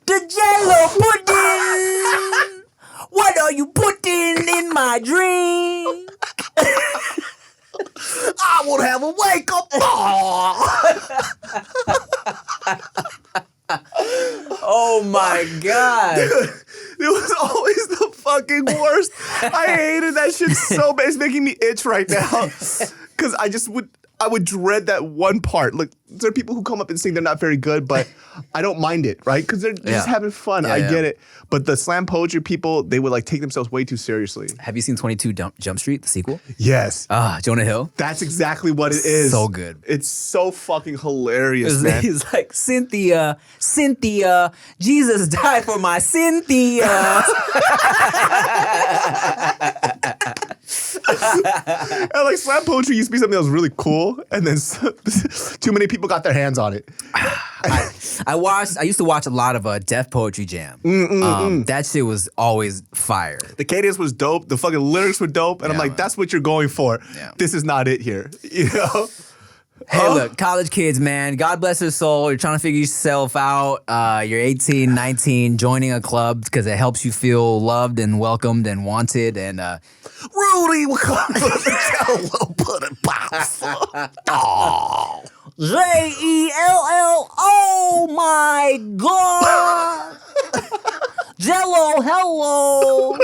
The Jello pudding. What are you putting in my drink? I won't have a wake up. Oh my God. It was always the fucking worst. I hated that shit so bad. It's making me itch right now. Because I would dread that one part. Look, there are people who come up and sing they're not very good, but I don't mind it, right? Because they're just having fun. I get it. But the slam poetry people, they would like take themselves way too seriously. Have you seen 22 Jump Street, the sequel? Yes. Jonah Hill. That's exactly what it is. So good. It's so fucking hilarious, man. He's like, Cynthia, Jesus died for my Cynthia. And like slam poetry used to be something that was really cool, and then too many people got their hands on it. I used to watch a lot of Def Poetry Jam. That shit was always fire. The cadence was dope. The fucking lyrics were dope, and I'm like, man. that's what you're going for. Yeah. This is not it here, you know. Hey, look, college kids, man. God bless their soul. You're trying to figure yourself out. You're 18, 19, joining a club because it helps you feel loved and welcomed and wanted. And Rudy, we'll put it pops. Oh. Jell. Oh my God. Jello, hello.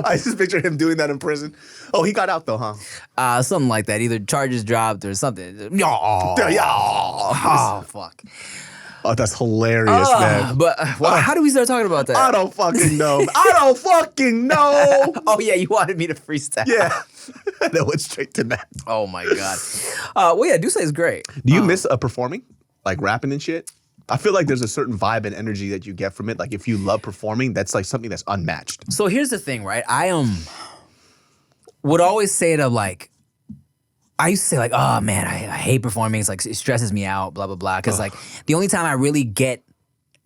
I just picture him doing that in prison. Oh, he got out though, huh? Something like that. Either charges dropped or something. Yeah. Oh, fuck. Oh, that's hilarious, man. But how do we start talking about that? I don't fucking know. I don't fucking know. Oh, yeah, you wanted me to freestyle. Yeah. And it went straight to that. Oh, my God. Well, yeah, Duce is great. Do you miss performing? Like rapping and shit? I feel like there's a certain vibe and energy that you get from it. Like if you love performing, that's like something that's unmatched. So here's the thing, right? I would always say to like, I used to say like, oh man, I hate performing. It's like, it stresses me out, blah, blah, blah. Cause like the only time I really get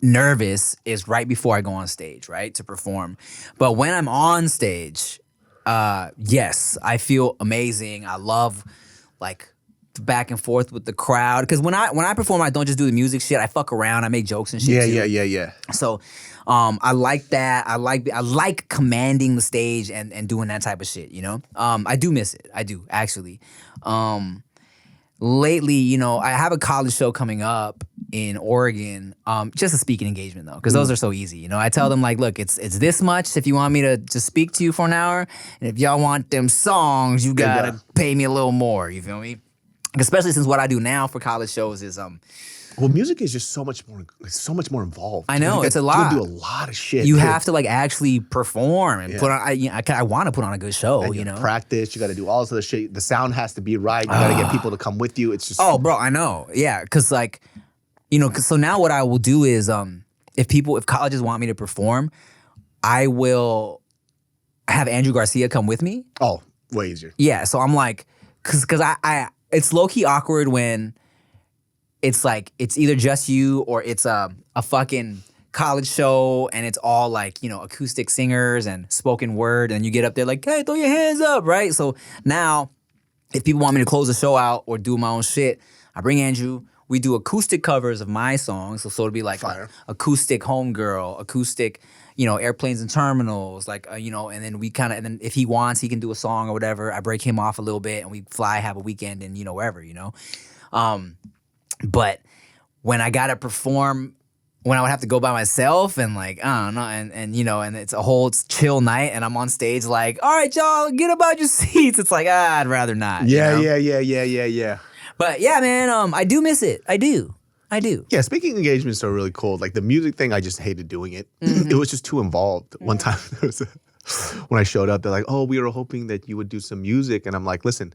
nervous is right before I go on stage, right? To perform. But when I'm on stage, yes, I feel amazing. I love like back and forth with the crowd. Cause when I perform, I don't just do the music shit. I fuck around. I make jokes and shit too. Yeah. So I like that. I like commanding the stage and doing that type of shit, you know? I do miss it. I do, actually. Lately, you know, I have a college show coming up in Oregon, just a speaking engagement though, because those are so easy. You know, I tell them like, look, it's this much if you want me to just speak to you for an hour, and if y'all want them songs, you gotta pay me a little more. You feel me? Especially since what I do now for college shows is well, music is just so much more involved. I know, it's a lot. You do a lot of shit. You have to like actually perform and put on. I want to put on a good show. And you know, practice. You got to do all this other shit. The sound has to be right. You got to get people to come with you. It's just oh, bro, I know. Yeah, because like, you know, so now what I will do is, if colleges want me to perform, I will have Andrew Garcia come with me. Oh, way easier. Yeah, so I'm like, because I it's low key awkward when it's like it's either just you or it's a fucking college show and it's all like, you know, acoustic singers and spoken word, and you get up there like, hey, throw your hands up, right? So now if people want me to close the show out or do my own shit, I bring Andrew. We do acoustic covers of my songs, so it'll be like acoustic Homegirl, acoustic, you know, Airplanes and Terminals, like, you know, and then if he wants, he can do a song or whatever. I break him off a little bit and we fly, have a weekend and, you know, wherever, you know. But when I gotta perform, when I would have to go by myself and like, I don't know, and you know, and it's a whole chill night and I'm on stage like, all right, y'all, get about your seats. It's like, I'd rather not. Yeah, you know? yeah. But yeah, man, I do miss it. I do. Yeah, speaking engagements are really cool. Like the music thing, I just hated doing it. It was just too involved. One time, when I showed up, they're like, "Oh, we were hoping that you would do some music," and I'm like, "Listen,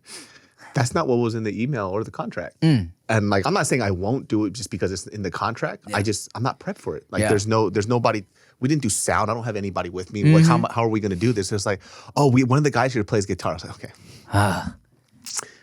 that's not what was in the email or the contract." And like, I'm not saying I won't do it just because it's in the contract. Yeah. I'm not prepped for it. Like, Yeah. there's nobody. We didn't do sound. I don't have anybody with me. Like, how are we gonna do this? It's like, oh, one of the guys here plays guitar. I was like, okay.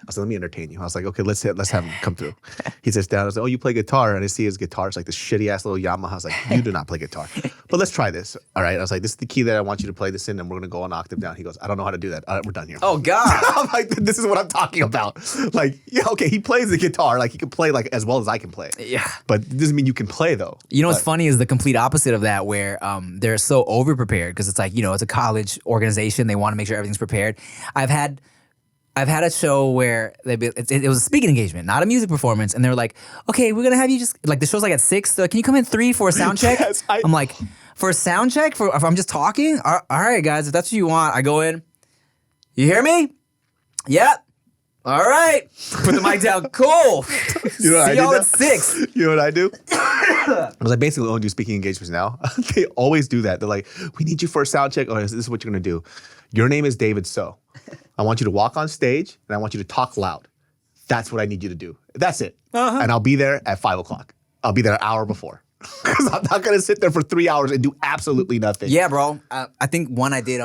I said, let me entertain you. I was like, okay, let's have him come through. He sits down. I was like, oh, you play guitar? And I see his guitar. It's like this shitty ass little Yamaha. I was like, you do not play guitar. But let's try this. All right. I was like, this is the key that I want you to play this in, and we're going to go an octave down. He goes, I don't know how to do that. All right, we're done here. Oh, God. I'm like, this is what I'm talking about. Like, yeah, okay, he plays the guitar. Like, he can play like as well as I can play. Yeah. But it doesn't mean you can play, though. You know what's funny is the complete opposite of that, where they're so over-prepared because it's like, you know, it's a college organization. They want to make sure everything's prepared. I've had a show where it was a speaking engagement, not a music performance, and they're like, okay, we're gonna have you just like the show's like at 6. Can you come in 3 for a sound check? Yes, I'm like, for a sound check? If I'm just talking? All right, guys, if that's what you want, I go in. You hear me? Yep. All right. Put the mic down. Cool. You know what See I do y'all now? at 6. You know what I do? I was like, basically only do speaking engagements now. They always do that. They're like, we need you for a sound check. Oh, this is what you're gonna do. Your name is David So. I want you to walk on stage and I want you to talk loud. That's what I need you to do. That's it. And I'll be there at 5 o'clock. I'll be there an hour before. Because I'm not gonna sit there for 3 hours and do absolutely nothing. Yeah, bro. I think one I did,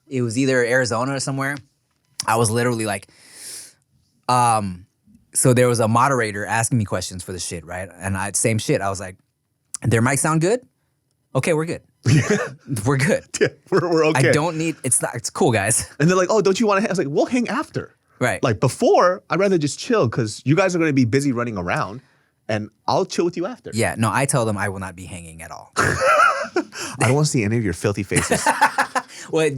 it was either Arizona or somewhere. I was literally like, so there was a moderator asking me questions for the shit, right? And same shit. I was like, their mic sound good? Okay, we're good. We're good. Yeah, we're okay. I don't need, it's cool, guys. And they're like, oh, don't you want to hang? I was like, we'll hang after. Right. Like before, I'd rather just chill because you guys are going to be busy running around, and I'll chill with you after. Yeah, no, I tell them I will not be hanging at all. I don't want to see any of your filthy faces. Well,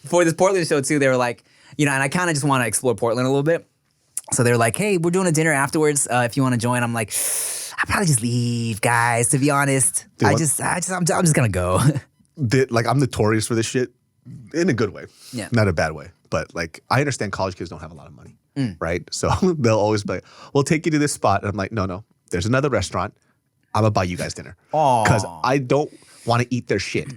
for this Portland show too, they were like, and I kind of just want to explore Portland a little bit. So they were like, hey, we're doing a dinner afterwards. If you want to join, I'm like, I'll probably just leave, guys. To be honest, Dude, I'm just gonna go. Like I'm notorious for this shit in a good way, Yeah. not a bad way. But like I understand college kids don't have a lot of money, right? So they'll always be like, "We'll take you to this spot," and I'm like, "No, there's another restaurant. I'm gonna buy you guys dinner because I don't want to eat their shit."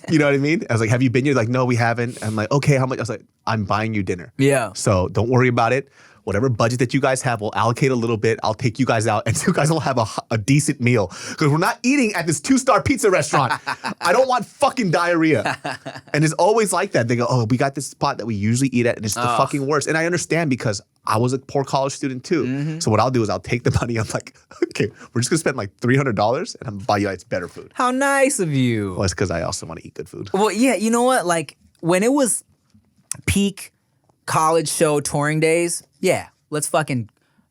You know what I mean? I was like, "Have you been here?" Like, "No, we haven't." I'm like, "Okay, how much?" I was like, "I'm buying you dinner." Yeah. So don't worry about it. Whatever budget that you guys have, we'll allocate a little bit. I'll take you guys out, and you guys will have a decent meal because we're not eating at this 2-star pizza restaurant. I don't want fucking diarrhea. And it's always like that. They go, "Oh, we got this spot that we usually eat at, and it's the fucking worst." And I understand because I was a poor college student too. So what I'll do is I'll take the money. I'm like, okay, we're just gonna spend like $300, and I'm gonna buy you guys better food. How nice of you. Well, it's because I also want to eat good food. Well, yeah, you know what? Like when it was peak college show touring days, yeah, let's fucking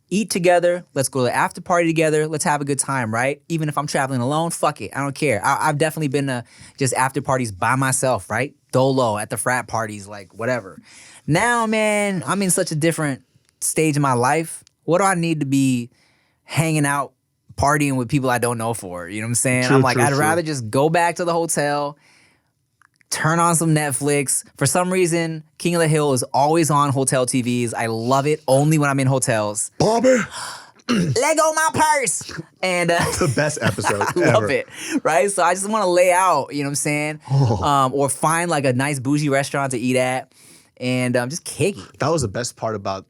eat together. Let's go to the after party together. Let's have a good time, right? Even if I'm traveling alone, fuck it. I don't care. I've definitely been to just after parties by myself, right? Dolo at the frat parties, like whatever. Now, man, I'm in such a different stage of my life. What do I need to be hanging out, partying with people I don't know for? You know what I'm saying? True, I'm like, true, I'd true. rather just go back to the hotel, turn on some Netflix. For some reason, King of the Hill is always on hotel TVs. I love it only when I'm in hotels. Bobby, Let go my purse. And the best episode I ever. love it, right? So I just want to lay out, you know what I'm saying? Or find like a nice bougie restaurant to eat at and just kick it. That was the best part about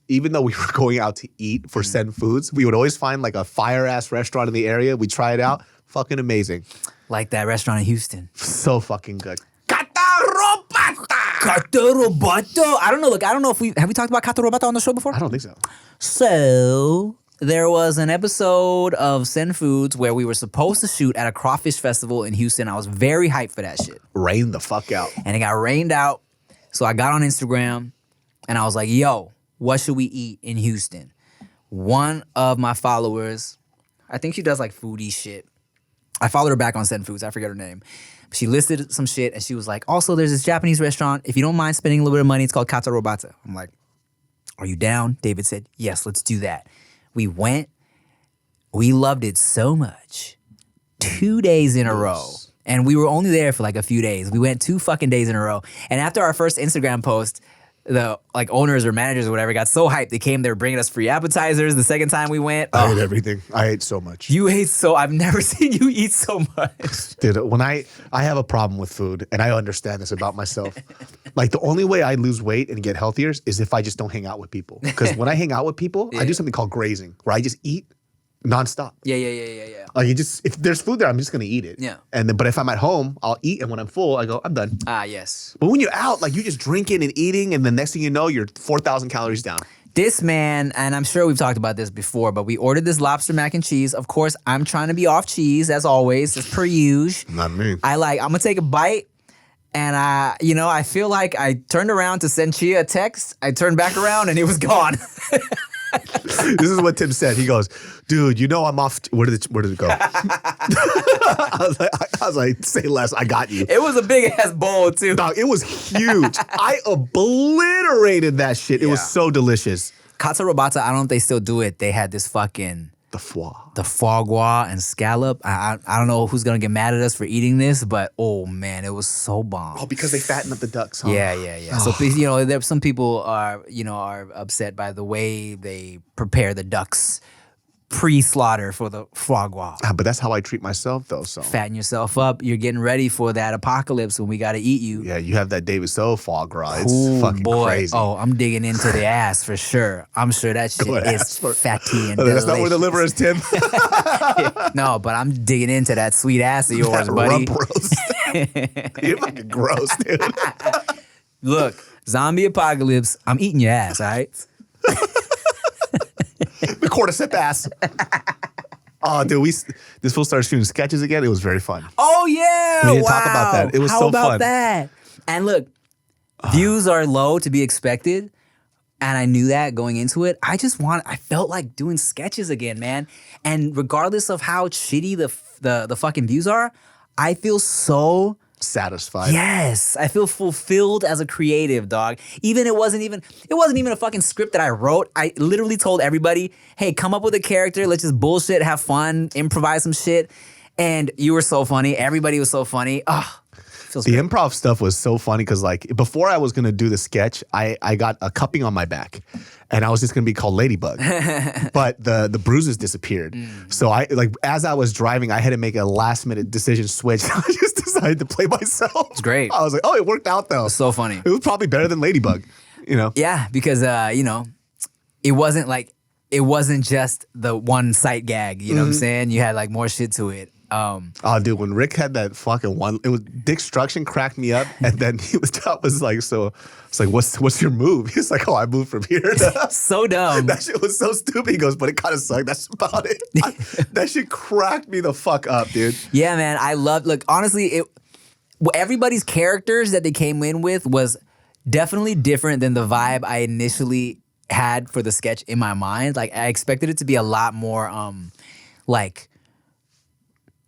even though we were going out to eat for Send Foods, we would always find like a fire-ass restaurant in the area. We'd try it out. Fucking amazing. Like that restaurant in Houston. So fucking good. Kata Robata. I don't know. Look, I don't know if have we talked about Kata Robata on the show before? I don't think so. So there was an episode of Send Foods where we were supposed to shoot at a crawfish festival in Houston. I was very hyped for that shit. Rain the fuck out. And it got rained out. So I got on Instagram and I was like, yo, what should we eat in Houston? One of my followers, I think she does like foodie shit. I followed her back on Send Foods. I forget her name. She listed some shit and she was like, also, there's this Japanese restaurant. If you don't mind spending a little bit of money, it's called Kata Robata. I'm like, are you down? David said, yes, let's do that. We went. We loved it so much. 2 days in a row. And we were only there for like a few days. We went 2 fucking days in a row. And after our first Instagram post, the like owners or managers or whatever got so hyped. They came, they were bringing us free appetizers the second time we went. I ate everything. I ate so much. You ate I've never seen you eat so much. Dude, when I have a problem with food, and I understand this about myself. Like the only way I lose weight and get healthier is if I just don't hang out with people. Because when I hang out with people, I do something called grazing, where I just eat nonstop. Yeah. Like if there's food there, I'm just gonna eat it. Yeah. And then, but if I'm at home, I'll eat, and when I'm full, I go, I'm done. Ah, yes. But when you're out, like you're just drinking and eating, and the next thing you know, you're 4,000 calories down. This man, and I'm sure we've talked about this before, but we ordered this lobster mac and cheese. Of course, I'm trying to be off cheese as always, as per usual. Not me. I'm gonna take a bite. And I feel like I turned around to send Chia a text. I turned back around and it was gone. This is what Tim said. He goes, dude, you know I'm off. Where did it go? I was like, say less. I got you. It was a big ass bowl too. Dog, it was huge. I obliterated that shit. It was so delicious. Kata Robata, I don't know if they still do it. They had this fucking The foie gras and scallop. I don't know who's gonna get mad at us for eating this, but oh man, it was so bomb. Oh, because they fatten up the ducks, huh? Yeah. So there some people are upset by the way they prepare the ducks pre-slaughter for the foie gras. But that's how I treat myself, though. So Fatten yourself up. You're getting ready for that apocalypse when we gotta eat you. yeah, you have that David So foie gras. It's Ooh, fucking boy. crazy. Oh, I'm digging into the ass for sure. I'm sure that shit Good is ass for- fatty and That's not where the liver delicious. is, Tim. No, but I'm digging into that sweet ass of yours, That buddy. rump roast. You're fucking gross, dude. Look, zombie apocalypse. I'm eating your ass, all right? The cordyceps ass. Oh, dude, this fool started shooting sketches again. It was very fun. Oh yeah! We didn't talk about that. It was How so about fun. that? And look, views are low to be expected, and I knew that going into it, I felt like doing sketches again, man. And regardless of how shitty the fucking views are, I feel so Satisfied. yes, I feel fulfilled as a creative, dog. It wasn't even a fucking script that I wrote. I literally told everybody, "Hey, come up with a character. Let's just bullshit, have fun, improvise some shit." And you were so funny. Everybody was so funny. Oh, feels The great. improv stuff was so funny because like before I was gonna do the sketch, I got a cupping on my back, and I was just gonna be called Ladybug, but the bruises disappeared. So I like as I was driving, I had to make a last minute decision switch. I just decided to play myself. It's great. I was like, oh, it worked out though. So funny. It was probably better than Ladybug. You know. Yeah, because it wasn't just the one sight gag. You know what I'm saying? You had like more shit to it. Oh, dude, when Rick had that fucking one, it was Dickstruction cracked me up, and then was like, so it's like, what's your move? He's like, oh, I moved from here. So dumb. That shit was so stupid. He goes, but it kind of sucked. That's about it. That shit cracked me the fuck up, dude. Yeah, man. Look, honestly, everybody's characters that they came in with was definitely different than the vibe I initially had for the sketch in my mind. Like, I expected it to be a lot more, like,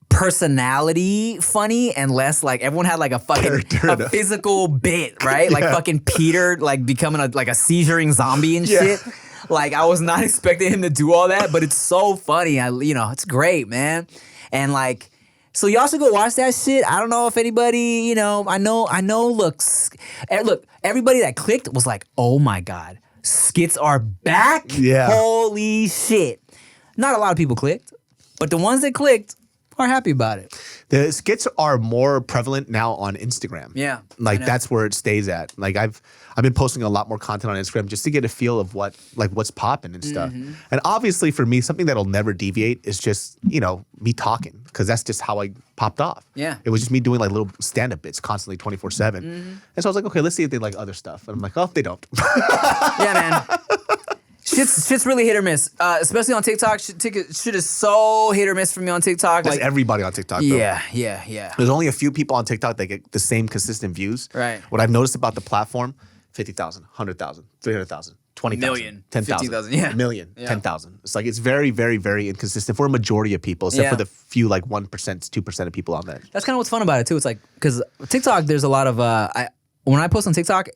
personality funny and less like everyone had like a fucking a physical bit, right? Like fucking Peter like becoming a seizuring zombie and shit. Like I was not expecting him to do all that, but it's so funny. It's great, man. And like, so y'all should go watch that shit. I don't know if anybody, I know. Look, everybody that clicked was like, oh my God, skits are back. Yeah. Holy shit. Not a lot of people clicked, but the ones that clicked are happy about it. The skits are more prevalent now on Instagram. Yeah, Like that's where it stays at. Like I've been posting a lot more content on Instagram just to get a feel of what's popping and stuff. And obviously for me, something that'll never deviate is just, me talking. Because that's just how I popped off. Yeah. It was just me doing like little stand-up bits constantly 24/7. And so I was like, okay, let's see if they like other stuff. And I'm like, oh, they don't. Yeah, man. Shit's really hit or miss, especially on TikTok. Shit is so hit or miss for me on TikTok. That's like everybody on TikTok though. Yeah. There's only a few people on TikTok that get the same consistent views. Right. What I've noticed about the platform, 50,000, 100,000, 300,000, 20,000, Million, 10,000, 50,000, yeah. a million, Yeah. 10,000. It's like it's very, very, very inconsistent for a majority of people, except Yeah. for the few like 1%, 2% of people on that. That's kind of what's fun about it too. It's like because TikTok, there's a lot of when I post on TikTok,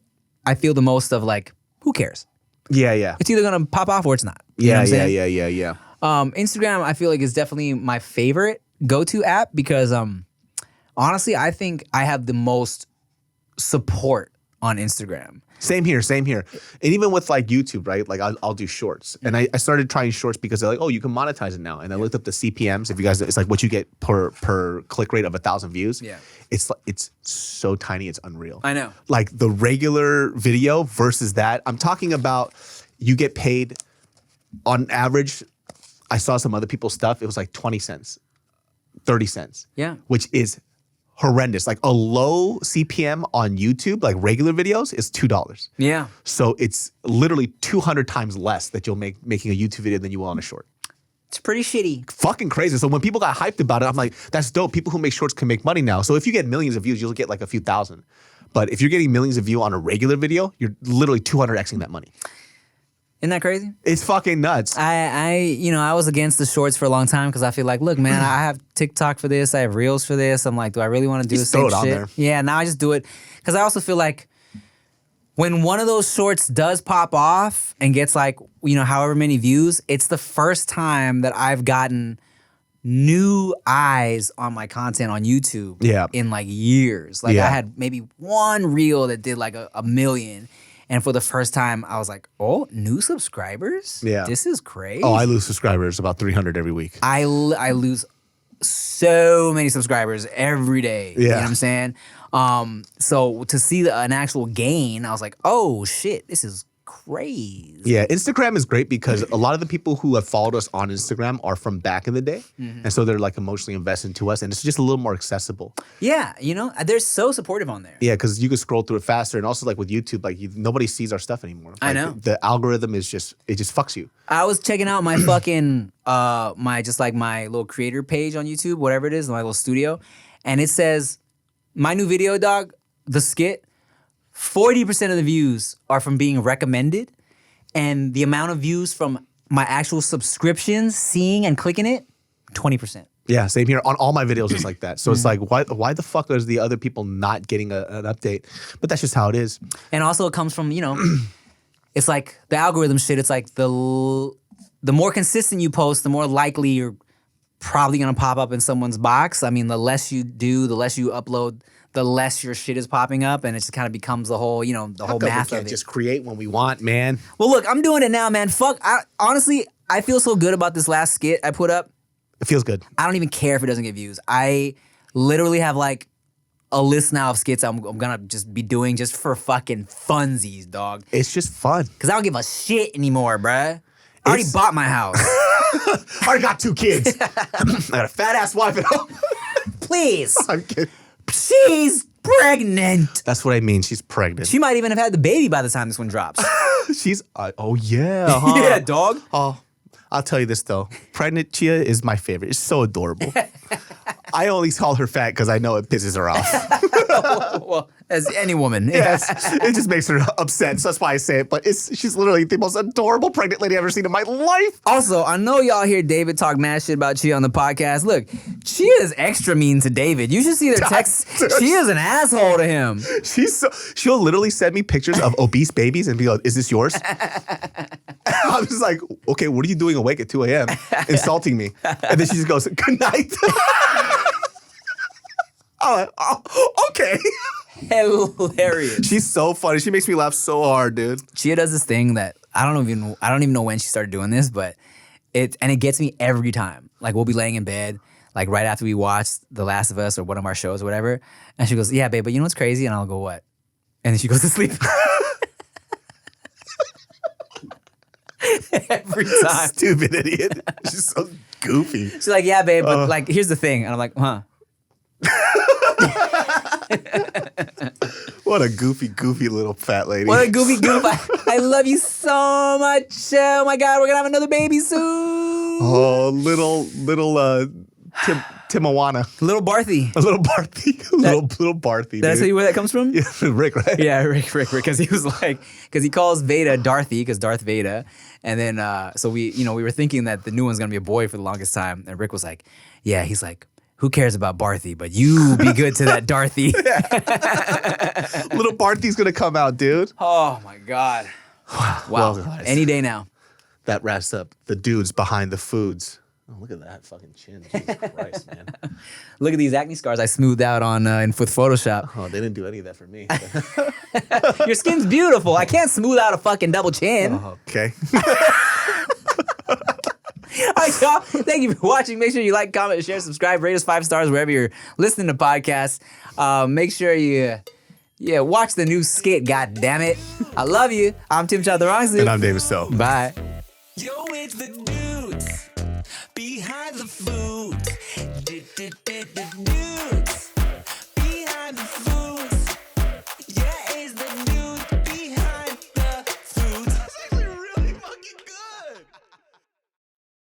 I feel the most of like, who cares? Yeah. It's either gonna pop off or it's not. You know what I'm saying? Yeah. Instagram, I feel like is definitely my favorite go-to app because honestly, I think I have the most support on Instagram. Same here. And even with like YouTube, right? Like I'll do shorts. And I started trying shorts because they're like, oh, you can monetize it now. And I looked up the CPMs. If you guys, it's like what you get per click rate of 1,000 views. Yeah. It's so tiny, it's unreal. I know. Like the regular video versus that. I'm talking about you get paid on average. I saw some other people's stuff. It was like 20 cents, 30 cents. Yeah. Which is horrendous. Like a low CPM on YouTube, like regular videos, is $2. Yeah. So it's literally 200 times less that you'll make making a YouTube video than you will on a short. It's pretty shitty. Fucking crazy. So when people got hyped about it, I'm like, that's dope. People who make shorts can make money now. So if you get millions of views, you'll get like a few thousand. But if you're getting millions of views on a regular video, you're literally 200xing that money. Isn't that crazy? It's fucking nuts. I was against the shorts for a long time because I feel like, look, man, I have TikTok for this, I have Reels for this. I'm like, do I really want to do Just the same throw it on shit? there. Yeah, now I just do it because I also feel like when one of those shorts does pop off and gets like, however many views, it's the first time that I've gotten new eyes on my content on YouTube in like years. Like I had maybe one reel that did like a million. And for the first time, I was like, oh, new subscribers? Yeah. This is crazy. Oh, I lose subscribers about 300 every week. I lose so many subscribers every day. You know what I'm saying? So to see an actual gain, I was like, oh shit, this is crazy. Yeah, Instagram is great because a lot of the people who have followed us on Instagram are from back in the day. And so they're like emotionally invested into us and it's just a little more accessible. Yeah, they're so supportive on there. Yeah, because you can scroll through it faster. And also like with YouTube, like nobody sees our stuff anymore. I Like, know. The algorithm is just fucks you. I was checking out my fucking my little creator page on YouTube, whatever it is, my little studio, and it says my new video, dog, the skit, 40% of the views are from being recommended, and the amount of views from my actual subscriptions, seeing and clicking it, 20%. Yeah, same here. On all my videos, it's like that. So it's like, why the fuck is the other people not getting an update? But that's just how it is. And also it comes from, it's like the algorithm shit. It's like the more consistent you post, the more likely you're probably gonna pop up in someone's box. I mean, the less you do, the less you upload, the less your shit is popping up, and it just kind of becomes the whole, the whole math We of can't it. just create when we want, man. Well, look, I'm doing it now, man. Fuck. Honestly, I feel so good about this last skit I put up. It feels good. I don't even care if it doesn't get views. I literally have like a list now of skits I'm gonna just be doing just for fucking funsies, dog. It's just fun. Cause I don't give a shit anymore, bruh. I already It's- bought my house. I already got 2 kids. I got a fat ass wife at home. Please. I'm kidding. She's pregnant. That's what I mean. She's pregnant. She might even have had the baby by the time this one drops. She's. Oh yeah. Huh? Yeah, dog. Oh, I'll tell you this though. Pregnant Chia is my favorite. It's so adorable. I only call her fat because I know it pisses her off. Well, as any woman. Yes, it just makes her upset. So that's why I say it. But she's literally the most adorable pregnant lady I've ever seen in my life. Also, I know y'all hear David talk mad shit about Chia on the podcast. Look, Chia is extra mean to David. You should see their texts. Chia is an asshole to him. She'll literally send me pictures of obese babies and be like, "Is this yours?" I'm just like, "Okay, what are you doing awake at 2 a.m. insulting me?" And then she just goes, "Good night." I'm like, "Oh, okay." Hilarious. She's so funny. She makes me laugh so hard, dude. Chia does this thing that I don't even know when she started doing this, but it gets me every time. Like we'll be laying in bed, like right after we watch The Last of Us or one of our shows or whatever, and she goes, "Yeah, babe, but you know what's crazy?" And I'll go, "What?" And then she goes to sleep. Every time. Stupid idiot. She's so goofy. She's like, "Yeah, babe, but like here's the thing," and I'm like, "Huh." What a goofy little fat lady. What a goofy goof. I love you so much. Oh my God, we're gonna have another baby soon. Oh, little Timawana. Little Barthy. A little Barthy. Little Barthy. Did I tell you where that comes from? Yeah, Rick, right? Yeah, Rick, because he was like, because he calls Veyda Darthy, because Darth Veyda, and then so we were thinking that the new one's gonna be a boy for the longest time, and Rick was like, yeah, he's like, who cares about Barthy, but you be good to that Darthy. Little Barthy's gonna come out, dude. Oh my God. Wow. Well, guys. Any day now. That wraps up the dudes behind the foods. Oh, look at that fucking chin. Jesus Christ, man. Look at these acne scars I smoothed out on with Photoshop. Oh, they didn't do any of that for me. Your skin's beautiful. I can't smooth out a fucking double chin. Okay. All right, y'all. Thank you for watching. Make sure you like, comment, share, subscribe, rate us 5 stars wherever you're listening to podcasts. Make sure you watch the new skit. God damn it. I love you. I'm Tim Chantarangsu. And I'm David So. Bye. Yo, it's the dude.